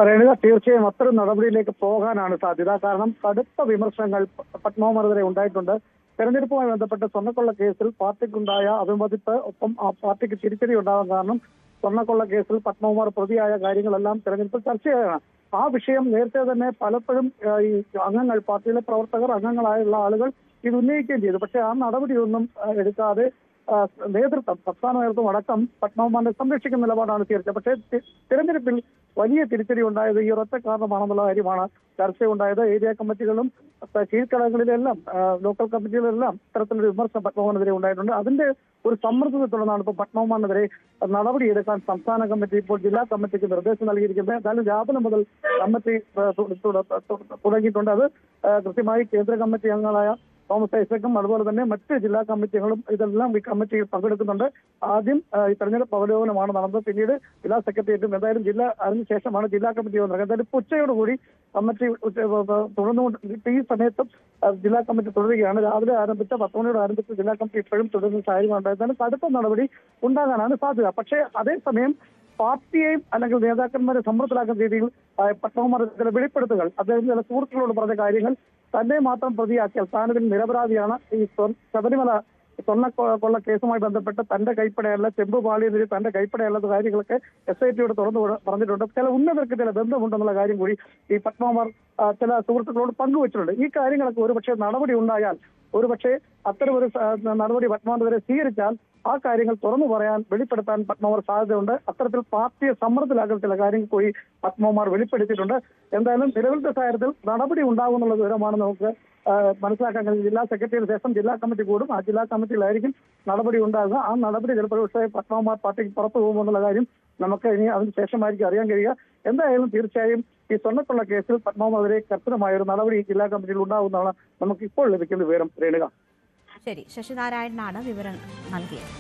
രേണുക, തീർച്ചയായും അത്തരം നടപടിയിലേക്ക് പോകാനാണ് സാധ്യത. കാരണം കടുത്ത വിമർശനങ്ങൾ പത്മകുമാറിനെതിരെ ഉണ്ടായിട്ടുണ്ട്. തെരഞ്ഞെടുപ്പുമായി ബന്ധപ്പെട്ട സ്വർണ്ണക്കൊള്ള കേസിൽ പാർട്ടിക്കുണ്ടായ അഭിമതിപ്പ്, ഒപ്പം ആ പാർട്ടിക്ക് തിരിച്ചടി ഉണ്ടാകാൻ കാരണം സ്വർണ്ണക്കൊള്ള കേസിൽ പത്മകുമാർ പ്രതിയായ കാര്യങ്ങളെല്ലാം തെരഞ്ഞെടുപ്പിൽ ചർച്ചയാണ്. ആ വിഷയം നേരത്തെ തന്നെ പലപ്പോഴും ഈ അംഗങ്ങൾ, പാർട്ടിയിലെ പ്രവർത്തകർ, അംഗങ്ങളായുള്ള ആളുകൾ ഇത് ഉന്നയിക്കുകയും ചെയ്തു. പക്ഷേ ആ നടപടിയൊന്നും എടുക്കാതെ നേതൃത്വം, സംസ്ഥാന നേതൃത്വം അടക്കം പത്മകുമാറിനെ സംരക്ഷിക്കുന്ന നിലപാടാണ് സ്വീകരിച്ചത്. പക്ഷേ തെരഞ്ഞെടുപ്പിൽ വലിയ തിരിച്ചടി ഉണ്ടായത് ഈ ഒരൊറ്റ കാരണമാണെന്നുള്ള കാര്യമാണ് ചർച്ചയുണ്ടായത്. ഏരിയ കമ്മിറ്റികളും കീഴ്ഘടകങ്ങളിലെല്ലാം ലോക്കൽ കമ്മിറ്റികളിലെല്ലാം ഇത്തരത്തിലൊരു വിമർശനം പത്മകുമാറിനെതിരെ ഉണ്ടായിട്ടുണ്ട്. അതിന്റെ ഒരു സമ്മർദ്ദത്തെ തുടർന്നാണ് ഇപ്പോൾ പത്മകുമാറിനെതിരെ നടപടിയെടുക്കാൻ സംസ്ഥാന കമ്മിറ്റി ഇപ്പോൾ ജില്ലാ കമ്മിറ്റിക്ക് നിർദ്ദേശം നൽകിയിരിക്കുന്നത്. എന്തായാലും രാവിലെ മുതൽ കമ്മിറ്റി തുടങ്ങിയിട്ടുണ്ട്. അത് കൃത്യമായി കേന്ദ്ര കമ്മിറ്റി അംഗങ്ങളായ തോമസ് ഐസക്കും അതുപോലെ തന്നെ മറ്റ് ജില്ലാ കമ്മിറ്റികളും ഇതെല്ലാം ഈ കമ്മിറ്റിയിൽ പങ്കെടുക്കുന്നുണ്ട്. ആദ്യം ഈ തെരഞ്ഞെടുപ്പ് അവലോകനമാണ് നടന്നത്. പിന്നീട് ജില്ലാ സെക്രട്ടേറിയറ്റും എന്തായാലും അതിനുശേഷമാണ് ജില്ലാ കമ്മിറ്റി വന്നത്. എന്തായാലും ഉച്ചയോടുകൂടി കമ്മിറ്റി തുടർന്നുകൊണ്ട് ഈ സമയത്തും ജില്ലാ കമ്മിറ്റി തുടരുകയാണ്. രാവിലെ ആരംഭിച്ച 10 മണിയോട് ആരംഭിച്ച ജില്ലാ കമ്മിറ്റി ഇപ്പോഴും തുടരുന്ന സാഹചര്യമാണ്. എന്തായാലും കടുത്ത നടപടി ഉണ്ടാകാനാണ് സാധ്യത. പക്ഷേ അതേസമയം പാർട്ടിയെയും അല്ലെങ്കിൽ നേതാക്കന്മാരെ സമ്മർദ്ദത്തിലാക്കുന്ന രീതിയിൽ പത്മകുമാർ ചില വെളിപ്പെടുത്തുകൾ അദ്ദേഹം ചില സുഹൃത്തുക്കളോട് പറഞ്ഞ കാര്യങ്ങൾ തന്നെ മാത്രം പ്രതിയാക്കിയാൽ താനതിൽ നിരപരാധിയാണ്. ഈ ശബരിമല സ്വർണ്ണക്കൊള്ള കേസുമായി ബന്ധപ്പെട്ട് തന്റെ കൈപ്പടയല്ല, ചെമ്പ് പാളിയെതിരെ തന്റെ കൈപ്പടയല്ലാത്ത കാര്യങ്ങളൊക്കെ SITയോട് തുറന്നു പറഞ്ഞിട്ടുണ്ട്. ചില ഉന്നതർക്ക് ചില ബന്ധമുണ്ടെന്നുള്ള കാര്യം കൂടി ഈ പത്മകുമാർ ചില സുഹൃത്തുക്കളോട് പങ്കുവച്ചിട്ടുണ്ട്. ഈ കാര്യങ്ങളൊക്കെ ഒരുപക്ഷെ നടപടി ഉണ്ടായാൽ, ഒരുപക്ഷെ അത്തരമൊരു നടപടി പത്മകുമാറിനെതിരെ സ്വീകരിച്ചാൽ ആ കാര്യങ്ങൾ തുറന്നു പറയാൻ വെളിപ്പെടുത്താൻ പത്മകുമാർ സാധ്യതയുണ്ട്. അത്തരത്തിൽ പാർട്ടിയെ സമ്മർദ്ദത്തിലാക്കുന്ന ചില കാര്യങ്ങൾ കൂടി പത്മകുമാർ വെളിപ്പെടുത്തിയിട്ടുണ്ട്. എന്തായാലും നിലവിലത്തെ സാഹചര്യത്തിൽ നടപടി ഉണ്ടാകുമെന്നുള്ള വിവരമാണ് നമുക്ക് മനസ്സിലാക്കാൻ കഴിയും. ജില്ലാ സെക്രട്ടറിക്ക് ശേഷം ജില്ലാ കമ്മിറ്റി കൂടും. ആ ജില്ലാ കമ്മിറ്റിയിലായിരിക്കും നടപടി ഉണ്ടാകുക. ആ നടപടി ചിലപ്പോൾ പക്ഷേ പത്മകുമാർ പാർട്ടിക്ക് പുറത്തു പോകുമെന്നുള്ള കാര്യം നമുക്ക് ഇനി അതിന് ശേഷമായിരിക്കും അറിയാൻ കഴിയുക. എന്തായാലും തീർച്ചയായും ഈ സ്വർണ്ണക്കൊള്ള കേസിൽ പത്മകുമാറിനെതിരെ കർശനമായ ഒരു നടപടി ജില്ലാ കമ്മിറ്റിയിൽ ഉണ്ടാകുന്നതാണ് നമുക്ക് ഇപ്പോൾ ലഭിക്കുന്ന വിവരം. രേണുക. ശരി, ശശിനാരായണനാണ് വിവരം നൽകിയത്.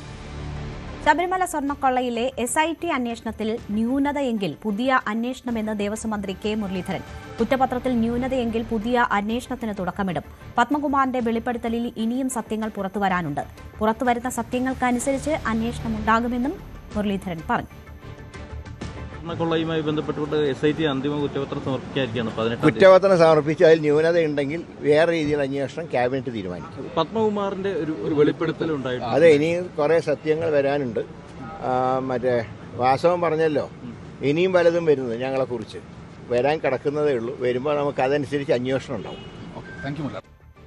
ശബരിമല സ്വർണ്ണക്കൊള്ളയിലെ SIT അന്വേഷണത്തിൽ ന്യൂനതയെങ്കിൽ പുതിയ അന്വേഷണമെന്ന് ദേവസ്വം മന്ത്രി K മുരളീധരൻ. കുറ്റപത്രത്തിൽ ന്യൂനതയെങ്കിൽ പുതിയ അന്വേഷണത്തിന് തുടക്കമിടും. പത്മകുമാറിന്റെ വെളിപ്പെടുത്തലിൽ ഇനിയും സത്യങ്ങൾ പുറത്തുവരാനുണ്ട്. പുറത്തുവരുന്ന സത്യങ്ങൾക്കനുസരിച്ച് അന്വേഷണമുണ്ടാകുമെന്നും മുരളീധരൻ പറഞ്ഞു. സ്വർണ്ണക്കൊള്ളയുമായി ബന്ധപ്പെട്ടുകൊണ്ട് SIT അന്തിമ കുറ്റപത്രം സമർപ്പിക്കാതിരിക്കുകയാണ് 18. കുറ്റപത്രം സമർപ്പിച്ച് അതിൽ ന്യൂനതയുണ്ടെങ്കിൽ വേറെ രീതിയിൽ അന്വേഷണം ക്യാബിനറ്റ് തീരുമാനിക്കും. പത്മകുമാറിന്റെ ഒരു വെളിപ്പെടുത്തൽ ഉണ്ടായിട്ടുണ്ട്. അതെ, ഇനി കുറേ സത്യങ്ങൾ വരാനുണ്ട്. മറ്റേ വാസവൻ പറഞ്ഞല്ലോ, ഇനിയും പലതും വരുന്നത് ഞങ്ങളെക്കുറിച്ച് വരാൻ കിടക്കുന്നതേ ഉള്ളൂ. വരുമ്പോൾ നമുക്ക് അതനുസരിച്ച് അന്വേഷണം ഉണ്ടാവും.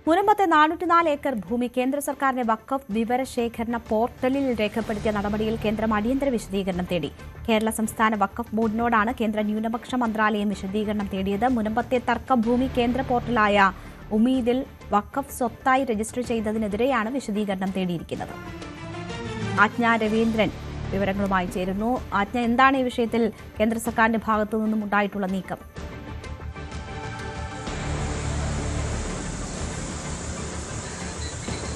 മുനമ്പത്തെ 404 ഏക്കർ ഭൂമി കേന്ദ്ര സർക്കാരിന്റെ വഖഫ് വിവരശേഖരണ പോർട്ടലിൽ രേഖപ്പെടുത്തിയ നടപടിയിൽ കേന്ദ്രം അടിയന്തര വിശദീകരണം തേടി. കേരള സംസ്ഥാന വഖഫ് ബോർഡിനോടാണ് കേന്ദ്ര ന്യൂനപക്ഷ മന്ത്രാലയം വിശദീകരണം തേടിയത്. മുനമ്പത്തെ തർക്കഭൂമി കേന്ദ്ര പോർട്ടലായ ഉമീദിൽ വഖഫ് സ്വത്തായി രജിസ്റ്റർ ചെയ്തതിനെതിരെയാണ് വിശദീകരണം തേടിയിരിക്കുന്നത്. ആജ്ഞ രവീന്ദ്രൻ വിവരങ്ങളുമായി ചേരുന്നു. ആജ്ഞ, എന്താണ് ഈ വിഷയത്തിൽ കേന്ദ്ര സർക്കാരിന്റെ ഭാഗത്തു നിന്നും ഉണ്ടായിട്ടുള്ള നീക്കം?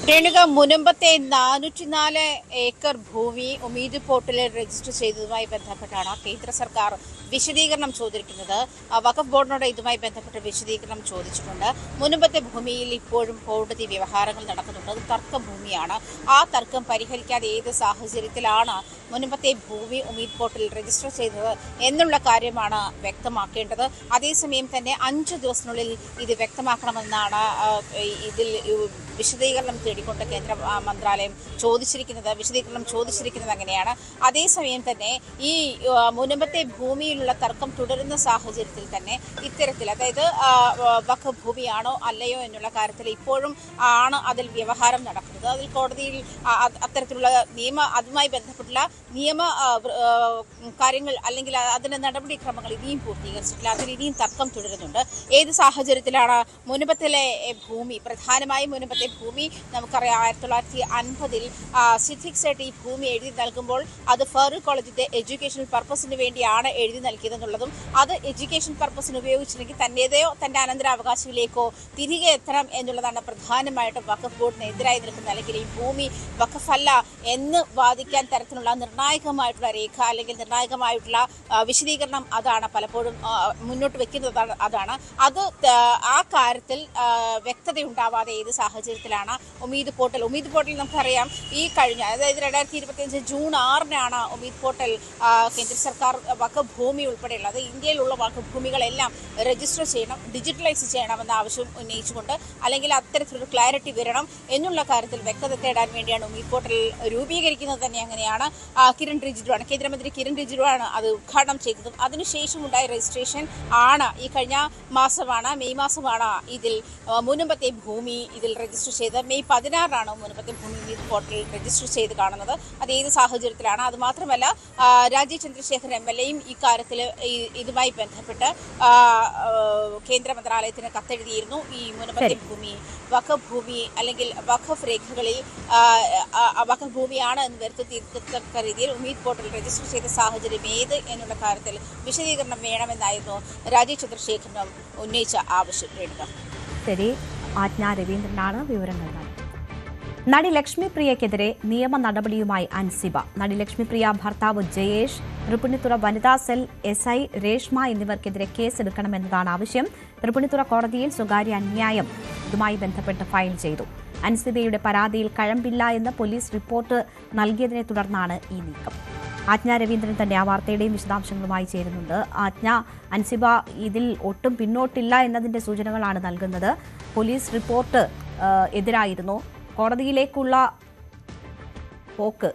രേണുക, മുനമ്പത്തെ 404 ഏക്കർ ഭൂമി ഉമീദ് പോർട്ടലിൽ രജിസ്റ്റർ ചെയ്തതുമായി ബന്ധപ്പെട്ടാണ് കേന്ദ്ര സർക്കാർ വിശദീകരണം ചോദിക്കുന്നത്. വഖഫ് ബോർഡിനോട് ഇതുമായി ബന്ധപ്പെട്ട വിശദീകരണം ചോദിച്ചിട്ടുണ്ട്. മുനമ്പത്തെ ഭൂമിയിൽ ഇപ്പോഴും കോടതി വ്യവഹാരങ്ങൾ നടക്കുന്നുണ്ട്. അത് തർക്കഭൂമിയാണ്. ആ തർക്കം പരിഹരിക്കാതെ ഏത് സാഹചര്യത്തിലാണ് മുനമ്പത്തെ ഭൂമി ഉമീദ് പോർട്ടലിൽ രജിസ്റ്റർ ചെയ്തത് എന്നുള്ള കാര്യമാണ് വ്യക്തമാക്കേണ്ടത്. അതേസമയം തന്നെ 5 ദിവസത്തിനുള്ളിൽ ഇത് വ്യക്തമാക്കണമെന്നാണ് ഇതിൽ വിശദീകരണം തേടിക്കൊണ്ട് കേന്ദ്ര മന്ത്രാലയം വിശദീകരണം ചോദിച്ചിരിക്കുന്നത് അങ്ങനെയാണ്. അതേസമയം തന്നെ ഈ മുനമ്പത്തെ ഭൂമിയിലുള്ള തർക്കം തുടരുന്ന സാഹചര്യത്തിൽ തന്നെ ഇത്തരത്തിൽ, അതായത് വഖഫ് ഭൂമിയാണോ അല്ലയോ എന്നുള്ള കാര്യത്തിൽ ഇപ്പോഴും ആണ് അതിൽ വ്യവഹാരം നടക്കുന്നത്. അതിൽ കോടതിയിൽ അത്തരത്തിലുള്ള അതുമായി ബന്ധപ്പെട്ടുള്ള നിയമ കാര്യങ്ങൾ അല്ലെങ്കിൽ അതിന്റെ നടപടിക്രമങ്ങൾ ഇനിയും പൂർത്തീകരിച്ചിട്ടില്ല. അതിൽ ഇനിയും തർക്കം തുടരുന്നുണ്ട്. ഏത് സാഹചര്യത്തിലാണ് മുനമ്പത്തിലെ ഭൂമി, പ്രധാനമായും മുനമ്പത്തെ ഭൂമി നമുക്കറിയാം 1950 സിദ്ദിഖ് സേഠ് ഈ ഭൂമി എഴുതി നൽകുമ്പോൾ അത് ഫാറൂഖ് കോളേജിന്റെ എഡ്യൂക്കേഷണൽ പർപ്പസിന് വേണ്ടിയാണ് എഴുതി നൽകിയതെന്നുള്ളതും അത് എഡ്യൂക്കേഷൻ പർപ്പസിന് ഉപയോഗിച്ചില്ലെങ്കിൽ തന്റേതയോ തന്റെ അനന്തരാവകാശിയിലേക്കോ തിരികെ എത്തണം എന്നുള്ളതാണ് പ്രധാനമായിട്ടും വഖഫ് ബോർഡിന് എതിരായി നിൽക്കുന്ന, അല്ലെങ്കിൽ ഈ ഭൂമി വഖഫല്ല എന്ന് വാദിക്കാൻ തരത്തിലുള്ള നിർണായകമായിട്ടുള്ള രേഖ അല്ലെങ്കിൽ നിർണായകമായിട്ടുള്ള വിശദീകരണം അതാണ് പലപ്പോഴും മുന്നോട്ട് വെക്കുന്നത്. അത് ആ കാര്യത്തിൽ വ്യക്തതയുണ്ടാവാതെ ഏത് സാഹചര്യത്തിലാണ് ഉമീദ് പോർട്ടൽ നമുക്കറിയാം ഈ കഴിഞ്ഞ, അതായത് 2025 ജൂൺ 6-നാണ് ഉമീദ് പോർട്ടൽ കേന്ദ്ര സർക്കാർ വഖഫ് ഭൂമി ഉൾപ്പെടെയുള്ളത് ഇന്ത്യയിലുള്ള വഖഫ് ഭൂമികളെല്ലാം രജിസ്റ്റർ ചെയ്യണം, ഡിജിറ്റലൈസ് ചെയ്യണമെന്ന ആവശ്യം ഉന്നയിച്ചുകൊണ്ട്, അല്ലെങ്കിൽ അത്തരത്തിലൊരു ക്ലാരിറ്റി വരണം എന്നുള്ള കാര്യത്തിൽ വ്യക്തത തേടാൻ വേണ്ടിയാണ് ഉമീദ് പോർട്ടൽ രൂപീകരിക്കുന്നത് തന്നെ. അങ്ങനെയാണ് കേന്ദ്രമന്ത്രി കിരൺ റിജിജുവാണ് അത് ഉദ്ഘാടനം ചെയ്തതും. അതിനുശേഷം ഉണ്ടായ രജിസ്ട്രേഷൻ ആണ് ഈ കഴിഞ്ഞ മെയ് മാസമാണ് ഇതിൽ മുനമ്പത്തെ ഭൂമി ഇതിൽ രജിസ്റ്റർ ചെയ്ത്. മെയ് 16-നാണ് മുനമ്പത്തെ ഭൂമി ഉമീദ് പോർട്ടൽ രജിസ്റ്റർ ചെയ്ത് കാണുന്നത്. അത് ഏത് സാഹചര്യത്തിലാണ്? അത് മാത്രമല്ല, രാജീവ് ചന്ദ്രശേഖർ MLAയും ഈ കാര്യത്തിൽ ഇതുമായി ബന്ധപ്പെട്ട് കേന്ദ്ര മന്ത്രാലയത്തിന് കത്തെഴുതിയിരുന്നു. ഈ മുനമ്പത്തെ ഭൂമി വഖഫ് ഭൂമി അല്ലെങ്കിൽ വഖഫ് രേഖകളിൽ വഖഫ് ഭൂമിയാണ് എന്ന് വരുത്തത്തക്ക രീതിയിൽ ഉമീദ് പോർട്ടൽ രജിസ്റ്റർ ചെയ്ത സാഹചര്യം ഏത് എന്നുള്ള കാര്യത്തിൽ വിശദീകരണം വേണമെന്നായിരുന്നു രാജീവ് ചന്ദ്രശേഖരനും ഉന്നയിച്ച ആവശ്യം. ശരി, ആജ്ഞ രവീന്ദ്രനാണ് വിവരങ്ങൾ നൽകുന്നത്. നടി ലക്ഷ്മിപ്രിയക്കെതിരെ നിയമ നടപടിയുമായി അൻസിബ. നടി ലക്ഷ്മിപ്രിയ, ഭർത്താവ് ജയേഷ്, തൃപ്പൂണിത്തുറ വനിതാ സെൽ SI രേഷ്മ എന്നിവർക്കെതിരെ കേസെടുക്കണമെന്നതാണ് ആവശ്യം. തൃപ്പൂണിത്തുറ കോടതിയിൽ സ്വകാര്യ അന്യായം ഇതുമായി ബന്ധപ്പെട്ട് ഫയൽ ചെയ്തു. അൻസിബയുടെ പരാതിയിൽ കഴമ്പില്ല എന്ന് പോലീസ് റിപ്പോർട്ട് നൽകിയതിനെ തുടർന്നാണ് ഈ നീക്കം. ആജ്ഞ രവീന്ദ്രൻ തന്നെ ആ വാർത്തയുടെയും വിശദാംശങ്ങളുമായി ചേരുന്നുണ്ട്. ആജ്ഞ, അൻസിബ ഇതിൽ ഒട്ടും പിന്നോട്ടില്ല എന്നതിന്റെ സൂചനകളാണ് നൽകുന്നത്. Police report എതിരായിരുന്നു. കോടതിയിലേക്കുള്ള പോക്ക്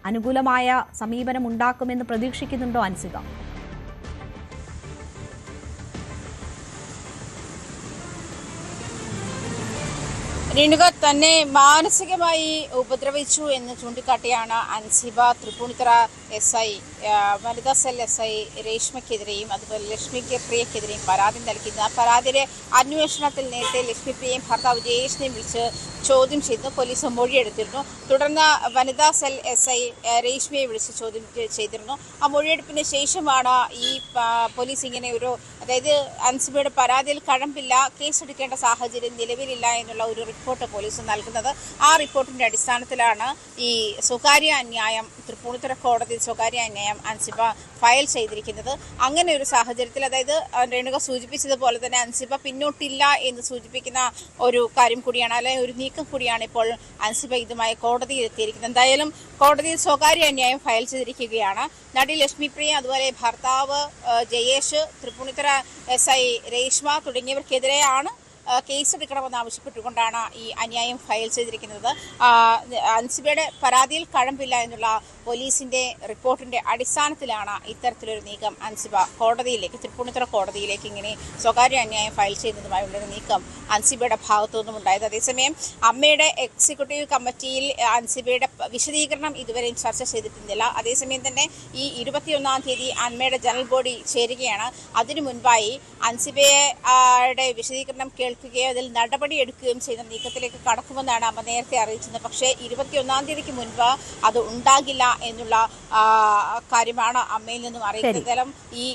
അനുകൂലമായ സമീപനം ഉണ്ടാക്കുമെന്ന് പ്രതീക്ഷിക്കുന്നുണ്ടോ അൻസിബ? രേണുക തന്നെ മാനസികമായി ഉപദ്രവിച്ചു എന്ന് ചൂണ്ടിക്കാട്ടിയാണ് അൻസിബ തൃപ്പൂണിത്തുറ SI വനിതാ സെൽ SI രേഷ്മയ്ക്കെതിരെയും അതുപോലെ ലക്ഷ്മിപ്രിയക്കെതിരെയും പരാതി നൽകിയത്. ആ പരാതിയുടെ അന്വേഷണത്തിൽ നേരത്തെ ലക്ഷ്മിപ്രിയയും ഭർത്താവ് ജയേഷിനെയും വിളിച്ച് ചോദ്യം ചെയ്തു. പോലീസ് മൊഴിയെടുത്തിരുന്നു. തുടർന്ന് വനിതാ സെൽ SI രേഷ്മയെ വിളിച്ച് ചോദ്യം ചെയ്തിരുന്നു. ആ മൊഴിയെടുപ്പിന് ശേഷമാണ് ഈ പോലീസ് ഇങ്ങനെ ഒരു, അതായത് അൻസിബയുടെ പരാതിയിൽ കഴമ്പില്ല, കേസെടുക്കേണ്ട സാഹചര്യം നിലവിലില്ല എന്നുള്ള ഒരു റിപ്പോർട്ട് പോലീസ് നൽകുന്നത്. ആ റിപ്പോർട്ടിന്റെ അടിസ്ഥാനത്തിലാണ് ഈ സ്വകാര്യ അന്യായം, തൃപ്പൂണിത്തുറ കോടതിയിൽ സ്വകാര്യ അന്യായം അൻസിബ ഫയൽ ചെയ്തിരിക്കുന്നത്. അങ്ങനെ ഒരു സാഹചര്യത്തിൽ, അതായത് രേണുക സൂചിപ്പിച്ചതുപോലെ തന്നെ അൻസിബ പിന്നോട്ടില്ല എന്ന് സൂചിപ്പിക്കുന്ന ഒരു കാര്യം കൂടിയാണ്, അല്ലെങ്കിൽ ഒരു നീക്കം കൂടിയാണ് ഇപ്പോൾ അൻസിബ ഇതുമായി കോടതിയിൽ എത്തിയിരിക്കുന്നത്. എന്തായാലും കോടതിയിൽ സ്വകാര്യ അന്യായം ഫയൽ ചെയ്തിരിക്കുകയാണ്. നടി ലക്ഷ്മിപ്രിയ, അതുപോലെ ഭർത്താവ് ജയേഷ്, തൃപ്പൂണിത്തുറ SI രേഷ്മ തുടങ്ങിയവർക്കെതിരെയാണ് കേസെടുക്കണമെന്ന് ആവശ്യപ്പെട്ടുകൊണ്ടാണ് ഈ അന്യായം ഫയൽ ചെയ്തിരിക്കുന്നത്. അൻസിബയുടെ പരാതിയിൽ കഴമ്പില്ല എന്നുള്ള പോലീസിന്റെ റിപ്പോർട്ടിന്റെ അടിസ്ഥാനത്തിലാണ് ഇത്തരത്തിലൊരു നീക്കം അൻസിബ കോടതിയിലേക്ക്, തൃപ്പൂണിത്തുറ കോടതിയിലേക്ക് ഇങ്ങനെ സ്വകാര്യ അന്യായം ഫയൽ ചെയ്യുന്നതുമായുള്ളൊരു നീക്കം അൻസിബയുടെ ഭാഗത്തു നിന്നും ഉണ്ടായത്. അതേസമയം അമ്മയുടെ എക്സിക്യൂട്ടീവ് കമ്മിറ്റിയിൽ അൻസിബയുടെ വിശദീകരണം ഇതുവരെയും ചർച്ച ചെയ്തിട്ടില്ല. അതേസമയം തന്നെ ഈ 21-ാം തീയതി അമ്മയുടെ ജനറൽ ബോഡി ചേരുകയാണ്. അതിനു മുൻപായി അൻസിബയുടെ വിശദീകരണം കേൾക്കുകയോ അതിൽ നടപടിയെടുക്കുകയും ചെയ്യുന്ന നീക്കത്തിലേക്ക് കടക്കുമെന്നാണ് അമ്മ നേരത്തെ അറിയിച്ചത്. പക്ഷേ 21-ാം തീയതിക്ക് മുൻപ് അത് ഉണ്ടാകില്ല എന്നുള്ള കാര്യമാണ് അമ്മയിൽ നിന്നും അറിയിക്കുന്നത്. എന്തായാലും ഈ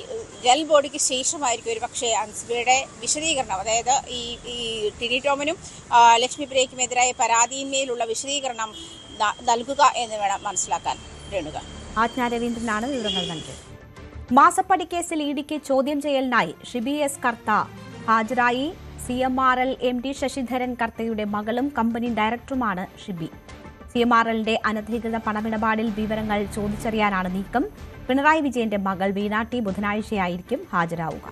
ജനറൽ ബോഡിക്ക് ശേഷമായിരിക്കും ഒരു പക്ഷേ അൻസിബയുടെ വിശദീകരണം, അതായത് ഈ ടിനി ടോമിനും ലക്ഷ്മിപ്രിയയ്ക്കുമെതിരായ പരാതിയിന്മേലുള്ള വിശദീകരണം നൽകുക എന്ന് വേണം മനസ്സിലാക്കാൻ. രേണുക, ആജ്ഞ രവീന്ദ്രനാണ് വിവരങ്ങൾ നൽകിയത്. മാസപ്പടി കേസിൽ ഇഡിക്ക് ചോദ്യം ചെയ്യലിനായി ഷിബി എസ് കർത്ത ഹാജരായി. CMRL MD ശശിധരൻ കർത്തയുടെ മകളും കമ്പനി ഡയറക്ടറുമാണ് ഷിബി. CMRLന്റെ അനധികൃത പണമിടപാടിൽ വിവരങ്ങൾ ചോദിച്ചറിയാനാണ് നീക്കം. പിണറായി വിജയന്റെ മകൾ വീണ ടി ബുധനാഴ്ചയായിരിക്കും ഹാജരാവുക.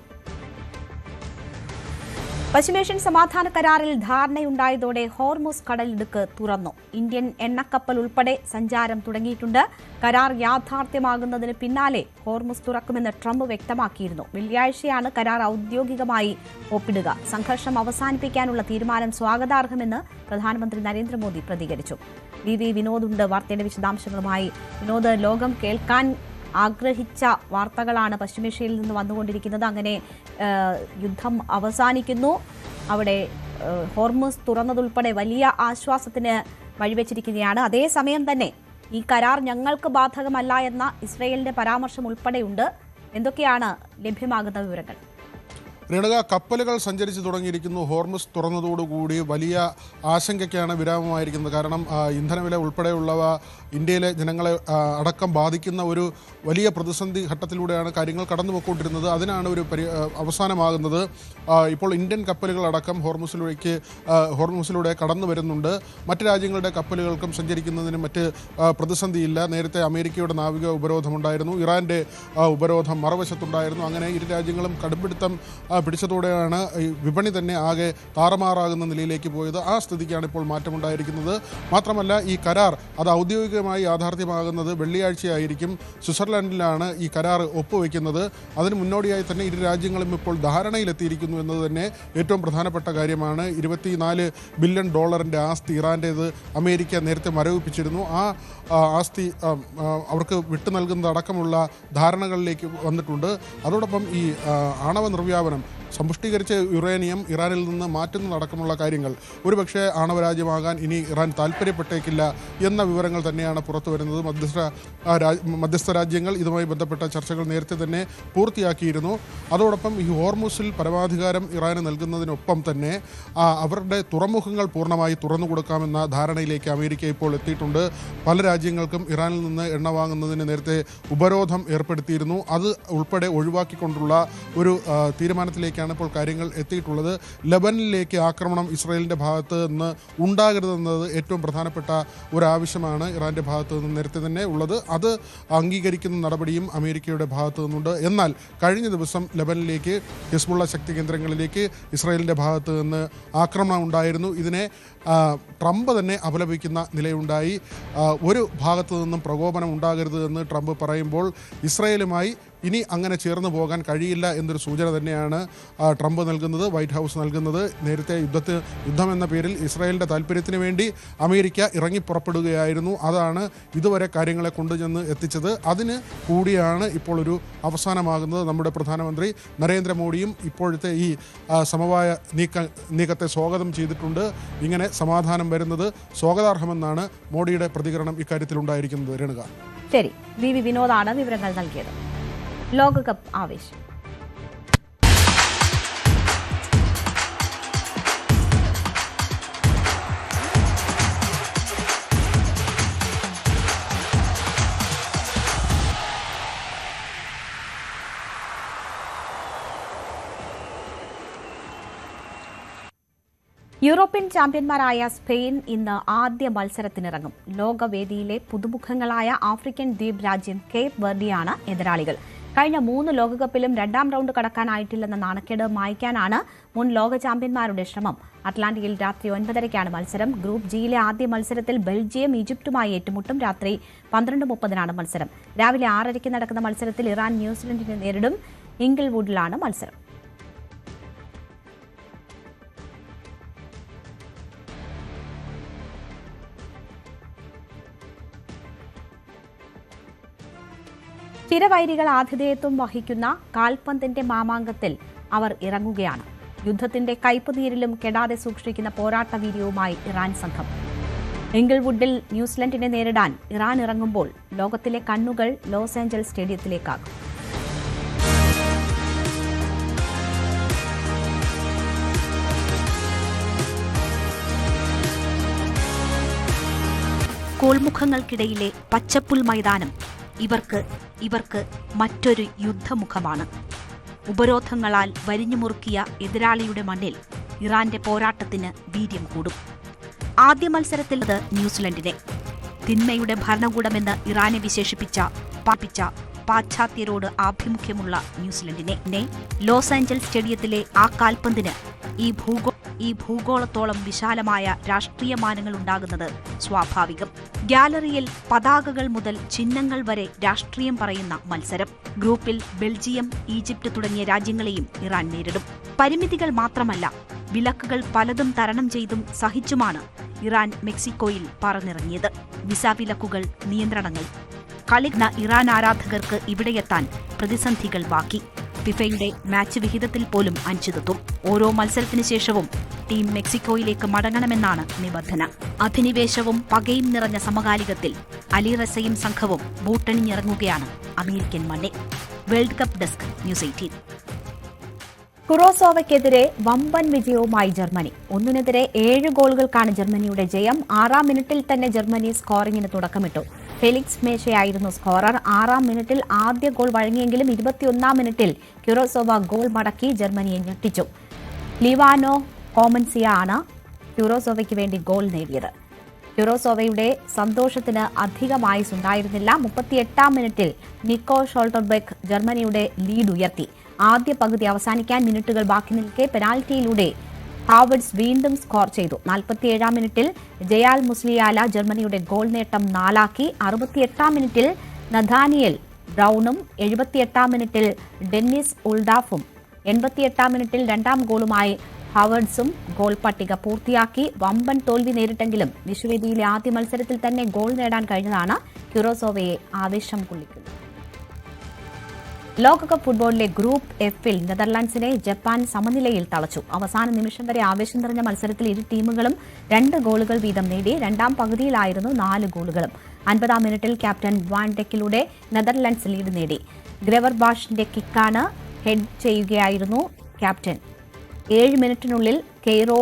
പശ്ചിമേഷ്യൻ സമാധാന കരാറിൽ ധാരണയുണ്ടായതോടെ ഹോർമുസ് കടലിടുക്ക് തുറന്നു. ഇന്ത്യൻ എണ്ണക്കപ്പൽ ഉൾപ്പെടെ സഞ്ചാരം തുടങ്ങിയിട്ടുണ്ട്. കരാർ യാഥാർത്ഥ്യമാകുന്നതിന് പിന്നാലെ ഹോർമുസ് തുറക്കുമെന്ന് ട്രംപ് വ്യക്തമാക്കിയിരുന്നു. വെള്ളിയാഴ്ചയാണ് കരാർ ഔദ്യോഗികമായി ഒപ്പിടുക. സംഘർഷം അവസാനിപ്പിക്കാനുള്ള തീരുമാനം സ്വാഗതാർഹമെന്ന് പ്രധാനമന്ത്രി നരേന്ദ്രമോദി പ്രതികരിച്ചു. VV വിനോദ് ഉണ്ട് വാർത്തയുടെ വിശദാംശങ്ങളുമായി. വിനോദ്, ലോകം കേൾക്കാൻ ആഗ്രഹിച്ച വാർത്തകളാണ് പശ്ചിമേഷ്യയിൽ നിന്ന് വന്നുകൊണ്ടിരിക്കുന്നത്. അങ്ങനെ യുദ്ധം അവസാനിക്കുന്നു, അവിടെ ഹോർമുസ് തുറന്നതുൾപ്പെടെ വലിയ ആശ്വാസത്തിന് വഴിവെച്ചിരിക്കുകയാണ്. അതേസമയം തന്നെ ഈ കരാർ ഞങ്ങൾക്ക് ബാധകമല്ല എന്ന ഇസ്രയേലിന്റെ പരാമർശം ഉൾപ്പെടെയുണ്ട്. എന്തൊക്കെയാണ് ലഭ്യമാകുന്ന വിവരങ്ങൾ? രേണുക, കപ്പലുകൾ സഞ്ചരിച്ചു തുടങ്ങിയിരിക്കുന്നു. ഹോർമുസ് തുറന്നതോടുകൂടി വലിയ ആശങ്കയ്ക്കാണ് വിരാമമായിരിക്കുന്നത്. കാരണം ഇന്ധനവില ഉൾപ്പെടെയുള്ളവ ഇന്ത്യയിലെ ജനങ്ങളെ അടക്കം ബാധിക്കുന്ന ഒരു വലിയ പ്രതിസന്ധി ഘട്ടത്തിലൂടെയാണ് കാര്യങ്ങൾ കടന്നുപോയിക്കൊണ്ടിരുന്നത്. അതിനാണ് ഒരു അവസാനമാകുന്നത്. ഇപ്പോൾ ഇന്ത്യൻ കപ്പലുകളടക്കം ഹോർമുസിലൂടെ കടന്നു വരുന്നുണ്ട്. മറ്റ് രാജ്യങ്ങളുടെ കപ്പലുകൾക്കും സഞ്ചരിക്കുന്നതിന് മറ്റ് പ്രതിസന്ധിയില്ല. നേരത്തെ അമേരിക്കയുടെ നാവിക ഉപരോധമുണ്ടായിരുന്നു, ഇറാൻ്റെ ഉപരോധം മറുവശത്തുണ്ടായിരുന്നു. അങ്ങനെ ഇരു രാജ്യങ്ങളും കടുംപിടുത്തം പിടിച്ചതോടെയാണ് ഈ വിപണി തന്നെ ആകെ താറുമാറാകുന്ന നിലയിലേക്ക് പോയത്. ആ സ്ഥിതിക്കാണ് ഇപ്പോൾ മാറ്റമുണ്ടായിരിക്കുന്നത്. മാത്രമല്ല, ഈ കരാർ അത് ഔദ്യോഗികമായി യാഥാർത്ഥ്യമാകുന്നത് വെള്ളിയാഴ്ചയായിരിക്കും. സ്വിറ്റ്സർലൻഡിലാണ് ഈ കരാർ ഒപ്പുവെക്കുന്നത്. അതിന് മുന്നോടിയായി തന്നെ ഇരു രാജ്യങ്ങളും ഇപ്പോൾ ധാരണയിലെത്തിയിരിക്കുന്നു എന്നത് തന്നെ ഏറ്റവും പ്രധാനപ്പെട്ട കാര്യമാണ്. $24 ബില്യൺ ആസ്തി ഇറാൻ്റേത് അമേരിക്ക നേരത്തെ മരവിപ്പിച്ചിരുന്നു. ആ ആസ്തി അവർക്ക് വിട്ടു നൽകുന്നതടക്കമുള്ള ധാരണകളിലേക്ക് വന്നിട്ടുണ്ട്. അതോടൊപ്പം ഈ ആണവ നിർവ്യാപനം സമ്പുഷ്ടീകരിച്ച യുറേനിയം ഇറാനിൽ നിന്ന് മാറ്റുന്നതടക്കമുള്ള കാര്യങ്ങൾ ഒരുപക്ഷെ ആണവരാജ്യമാകാൻ ഇനി ഇറാൻ താല്പര്യപ്പെട്ടേക്കില്ല എന്ന വിവരങ്ങൾ തന്നെയാണ് പുറത്തു വരുന്നത്. മധ്യസ്ഥ രാജ്യങ്ങൾ ഇതുമായി ബന്ധപ്പെട്ട ചർച്ചകൾ നേരത്തെ തന്നെ പൂർത്തിയാക്കിയിരുന്നു. അതോടൊപ്പം ഈ ഹോർമുസിൽ പരമാധികാരം ഇറാന് നൽകുന്നതിനൊപ്പം തന്നെ അവരുടെ തുറമുഖങ്ങൾ പൂർണ്ണമായി തുറന്നുകൊടുക്കാമെന്ന ധാരണയിലേക്ക് അമേരിക്ക ഇപ്പോൾ എത്തിയിട്ടുണ്ട്. പല രാജ്യങ്ങൾക്കും ഇറാനിൽ നിന്ന് എണ്ണ വാങ്ങുന്നതിന് നേരത്തെ ഉപരോധം ഏർപ്പെടുത്തിയിരുന്നു. അത് ഉൾപ്പെടെ ഒഴിവാക്കിക്കൊണ്ടുള്ള ഒരു തീരുമാനത്തിലേക്കാണ് ഇപ്പോൾ കാര്യങ്ങൾ എത്തിയിട്ടുള്ളത്. ലബനനിലേക്ക് ആക്രമണം ഇസ്രായേലിൻ്റെ ഭാഗത്ത് നിന്ന് ഉണ്ടാകരുതെന്നത് ഏറ്റവും പ്രധാനപ്പെട്ട ഒരാവശ്യമാണ് ഇറാൻ്റെ ഭാഗത്ത് നിന്ന് നേരത്തെ തന്നെ ഉള്ളത്. അത് അംഗീകരിക്കുന്ന നടപടിയും അമേരിക്കയുടെ ഭാഗത്തു നിന്നുണ്ട്. എന്നാൽ കഴിഞ്ഞ ദിവസം ലബനനിലേക്ക് ഹിസ്ബുള്ള ശക്തി കേന്ദ്രങ്ങളിലേക്ക് ഇസ്രായേലിൻ്റെ ഭാഗത്ത് നിന്ന് ആക്രമണം ഉണ്ടായിരുന്നു. ഇതിനെ ട്രംപ് തന്നെ അപലപിക്കുന്ന നിലയുണ്ടായി. ഒരു ഭാഗത്തു നിന്നും പ്രകോപനം ഉണ്ടാകരുത് എന്ന് ട്രംപ് പറയുമ്പോൾ ഇസ്രായേലുമായി ഇനി അങ്ങനെ ചേർന്ന് പോകാൻ കഴിയില്ല എന്നൊരു സൂചന തന്നെയാണ് ട്രംപ് നൽകുന്നത്, വൈറ്റ് ഹൗസ് നൽകുന്നത്. നേരത്തെ യുദ്ധം എന്ന പേരിൽ ഇസ്രായേലിൻ്റെ താല്പര്യത്തിന് വേണ്ടി അമേരിക്ക ഇറങ്ങിപ്പുറപ്പെടുകയായിരുന്നു. അതാണ് ഇതുവരെ കാര്യങ്ങളെ കൊണ്ടുചെന്ന് എത്തിച്ചത്. അതിന് കൂടിയാണ് ഇപ്പോൾ ഒരു അവസാനമാകുന്നത്. നമ്മുടെ പ്രധാനമന്ത്രി നരേന്ദ്രമോദിയും ഇപ്പോഴത്തെ ഈ സമവായ നീക്കത്തെ സ്വാഗതം ചെയ്തിട്ടുണ്ട്. ഇങ്ങനെ സമാധാനം വരുന്നത് സ്വാഗതാർഹമെന്നാണ് മോഡിയുടെ പ്രതികരണം ഇക്കാര്യത്തിൽ ഉണ്ടായിരിക്കുന്നത്. രേണുക. ശരി, വി വിനോദാണ് വിവരങ്ങൾ നൽകിയത്. ലോകകപ്പ് ആവേശം. യൂറോപ്യൻ ചാമ്പ്യന്മാരായ സ്പെയിൻ ഇന്ന് ആദ്യ മത്സരത്തിനിറങ്ങും. ലോകവേദിയിലെ പുതുമുഖങ്ങളായ ആഫ്രിക്കൻ ദ്വീപ് രാജ്യം കേപ്പ് വെർഡിയാണ് എതിരാളികൾ. കഴിഞ്ഞ 3 ലോകകപ്പിലും 2ാം റൗണ്ട് കടക്കാനായിട്ടില്ലെന്ന നാണക്കേട് മായ്ക്കാനാണ് മുൻ ലോക ചാമ്പ്യന്മാരുടെ ശ്രമം. അറ്റ്ലാന്റയിൽ രാത്രി 9:30-ക്കാണ് മത്സരം. ഗ്രൂപ്പ് ജിയിലെ ആദ്യ മത്സരത്തിൽ ബെൽജിയം ഈജിപ്തുമായി ഏറ്റുമുട്ടും. രാത്രി 12:30-നാണ് മത്സരം. രാവിലെ 6:30-ക്ക് നടക്കുന്ന മത്സരത്തിൽ ഇറാൻ ന്യൂസിലൻഡിനെ നേരിടും. ഇംഗിൾവുഡിലാണ് മത്സരം. ചിരവൈരികൾ ആതിഥേയത്വം വഹിക്കുന്ന കാൽപന്തിന്റെ മാമാങ്കത്തിൽ അവർ ഇറങ്ങുകയാണ്. യുദ്ധത്തിന്റെ കയ്പുനീരിലും കെടാതെ സൂക്ഷിക്കുന്ന പോരാട്ട വീര്യവുമായി ഇറാൻ സംഘം. ഇംഗിൾവുഡിൽ ന്യൂസിലൻഡിനെ നേരിടാൻ ഇറാൻ ഇറങ്ങുമ്പോൾ ലോകത്തിലെ കണ്ണുകൾ ലോസ് ഏഞ്ചൽസ് സ്റ്റേഡിയത്തിലേക്കാകും. കോൾമുഖങ്ങൾക്കിടയിലെ പച്ചപ്പുൽ മൈതാനം ഇവർക്ക് മറ്റൊരു യുദ്ധമുഖമാണ്. ഉപരോധങ്ങളാൽ വരിഞ്ഞുമുറുക്കിയ എതിരാളിയുടെ മണ്ണിൽ ഇറാന്റെ പോരാട്ടത്തിന് വീര്യം കൂടും. ആദ്യ മത്സരത്തിൽ അത് ന്യൂസിലൻഡിനെ തിന്മയുടെ ഭരണകൂടമെന്ന് ഇറാനെ വിശേഷിപ്പിച്ച പാശ്ചാത്യരോട് ആഭിമുഖ്യമുള്ള ന്യൂസിലൻഡിനെ ലോസ് ഏഞ്ചൽസ് സ്റ്റേഡിയത്തിലെ ആ കാൽപന്തിന് ഈ ഭൂഗോളത്തോളം വിശാലമായ രാഷ്ട്രീയ മാനങ്ങൾ ഉണ്ടാകുന്നത് സ്വാഭാവികം. ഗ്യാലറിയിൽ പതാകകൾ മുതൽ ചിഹ്നങ്ങൾ വരെ രാഷ്ട്രീയം പറയുന്ന മത്സരം. ഗ്രൂപ്പിൽ ബെൽജിയം, ഈജിപ്ത് തുടങ്ങിയ രാജ്യങ്ങളെയും ഇറാൻ നേരിടും. പരിമിതികൾ മാത്രമല്ല, വിലക്കുകൾ പലതും തരണം ചെയ്തും സഹിച്ചുമാണ് ഇറാൻ മെക്സിക്കോയിൽ പറന്നിറങ്ങിയത്. വിസ വിലക്കുകൾ, നിയന്ത്രണങ്ങൾ. കളിക്കുന്ന ഇറാൻ ആരാധകർക്ക് ഇവിടെയെത്താൻ പ്രതിസന്ധികൾ ബാക്കി. ഫിഫയുടെ മാച്ച് വിഹിതത്തിൽ പോലും അനിശ്ചിതത്വം. ഓരോ മത്സരത്തിന് ശേഷവും ടീം മെക്സിക്കോയിലേക്ക് മടങ്ങണമെന്നാണ് നിബന്ധന. അധിനിവേശവും പകയും നിറഞ്ഞ സമകാലികത്തിൽ അലി റസയും സംഘവും ബൂട്ടണിഞ്ഞിറങ്ങുകയാണ് അമേരിക്കൻ മണ്ണിൽ. World cup desk, news 18. കുറോസോവയ്ക്കെതിരെ വമ്പൻ വിജയവുമായി ജർമ്മനി. 1-നെതിരെ 7 ഗോളുകൾക്കാണ് ജർമ്മനിയുടെ ജയം. 6-ാം മിനിറ്റിൽ തന്നെ ജർമ്മനി സ്കോറിംഗിന് തുടക്കമിട്ടു. Felix മേശയായിരുന്നു scorer. 6-ാം മിനിറ്റിൽ ആദ്യ ഗോൾ വഴങ്ങിയെങ്കിലും 21-ാം മിനിറ്റിൽ ക്യുറോസോവ ഗോൾ മടക്കി ജർമ്മനിയെ ഞെട്ടിച്ചു. ലിവാനോ കോമൻസിയ ആണ് ക്യുറോസോവയ്ക്ക് വേണ്ടി ഗോൾ നേടിയത്. ക്യുറോസോവയുടെ സന്തോഷത്തിന് അധികമായുണ്ടായിരുന്നില്ല. 38-ാം മിനിറ്റിൽ നിക്കോ ഷോൾട്ടർബെക്ക് ജർമ്മനിയുടെ ലീഡ് ഉയർത്തി. ആദ്യ പകുതി അവസാനിക്കാൻ മിനിറ്റുകൾ ബാക്കി നിൽക്കെ പെനാൽറ്റിയിലൂടെ ഹാവർട്സ് വീണ്ടും സ്കോർ ചെയ്തു. 47-ാം മിനിറ്റിൽ ജയാൽ മുസ്ലിയാല ജർമ്മനിയുടെ ഗോൾ നേട്ടം 4ആക്കി. 68-ാം മിനിറ്റിൽ നഥാനിയൽ ബ്രൌണും 78-ാം മിനിറ്റിൽ ഡെന്നിസ് ഉൾഡാഫും 88-ാം മിനിറ്റിൽ 2ാം ഗോളുമായി ഹാവർട്സും ഗോൾ പട്ടിക പൂർത്തിയാക്കി. വമ്പൻ തോൽവി നേരിട്ടെങ്കിലും വിശ്വവേദിയിലെ ആദ്യ മത്സരത്തിൽ തന്നെ ഗോൾ നേടാൻ കഴിഞ്ഞതാണ് ക്യുറോസോവയെ ആവേശം കൊള്ളിക്കുന്നത്. ലോകകപ്പ് ഫുട്ബോളിലെ ഗ്രൂപ്പ് എഫിൽ നെതർലാൻഡ്സിനെ ജപ്പാൻ സമനിലയിൽ തളച്ചു. അവസാന നിമിഷം വരെ ആവേശം നിറഞ്ഞ മത്സരത്തിൽ ഇരു ടീമുകളും 2 ഗോളുകൾ വീതം നേടി. രണ്ടാം പകുതിയിലായിരുന്നു 4 ഗോളുകളും. 50-ാം മിനിറ്റിൽ ക്യാപ്റ്റൻ വാൻ ഡെക്കിലൂടെ നെതർലാൻഡ്സ് ലീഡ് നേടി. ഗ്രെവർ ബാഷിന്റെ കിക്കാണ് ഹെഡ് ചെയ്യുകയായിരുന്നു ക്യാപ്റ്റൻ. 7 മിനിറ്റിനുള്ളിൽ കെയ്റോ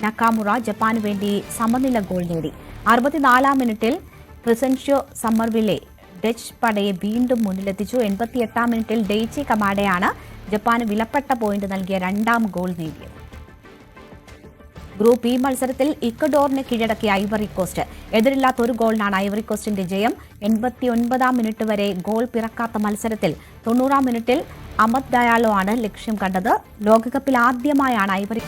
നക്കാമുറ ജപ്പാന് വേണ്ടി സമനില ഗോൾ നേടി. 64-ാം മിനിറ്റിൽ ക്രിസൻഷ്യോ സമ്മർവില്ലെ ഡച്ച് പടയെ വീണ്ടും മുന്നിലെത്തിച്ചു. 88-ാം മിനിറ്റിൽ ഡെയ്ച്ചി കമാഡയാണ് ജപ്പാന് വിലപ്പെട്ട പോയിന്റ് നൽകിയ 2ാം ഗോൾ നേടിയത്. ഗ്രൂപ്പ് ഇ മത്സരത്തിൽ ഇക്വഡോറിനെ കീഴടക്കിയ ഐവറി കോസ്റ്റ്. എതിരില്ലാത്ത ഒരു ഗോളിനാണ് ഐവറി കോസ്റ്റിന്റെ ജയം. 89-ാം മിനിറ്റ് വരെ ഗോൾ പിറക്കാത്ത മത്സരത്തിൽ 90-ാം മിനിറ്റിൽ അമത് ഡയാലോ ആണ് ലക്ഷ്യം കണ്ടത്. ലോകകപ്പിൽ ആദ്യമായാണ് ഐവറി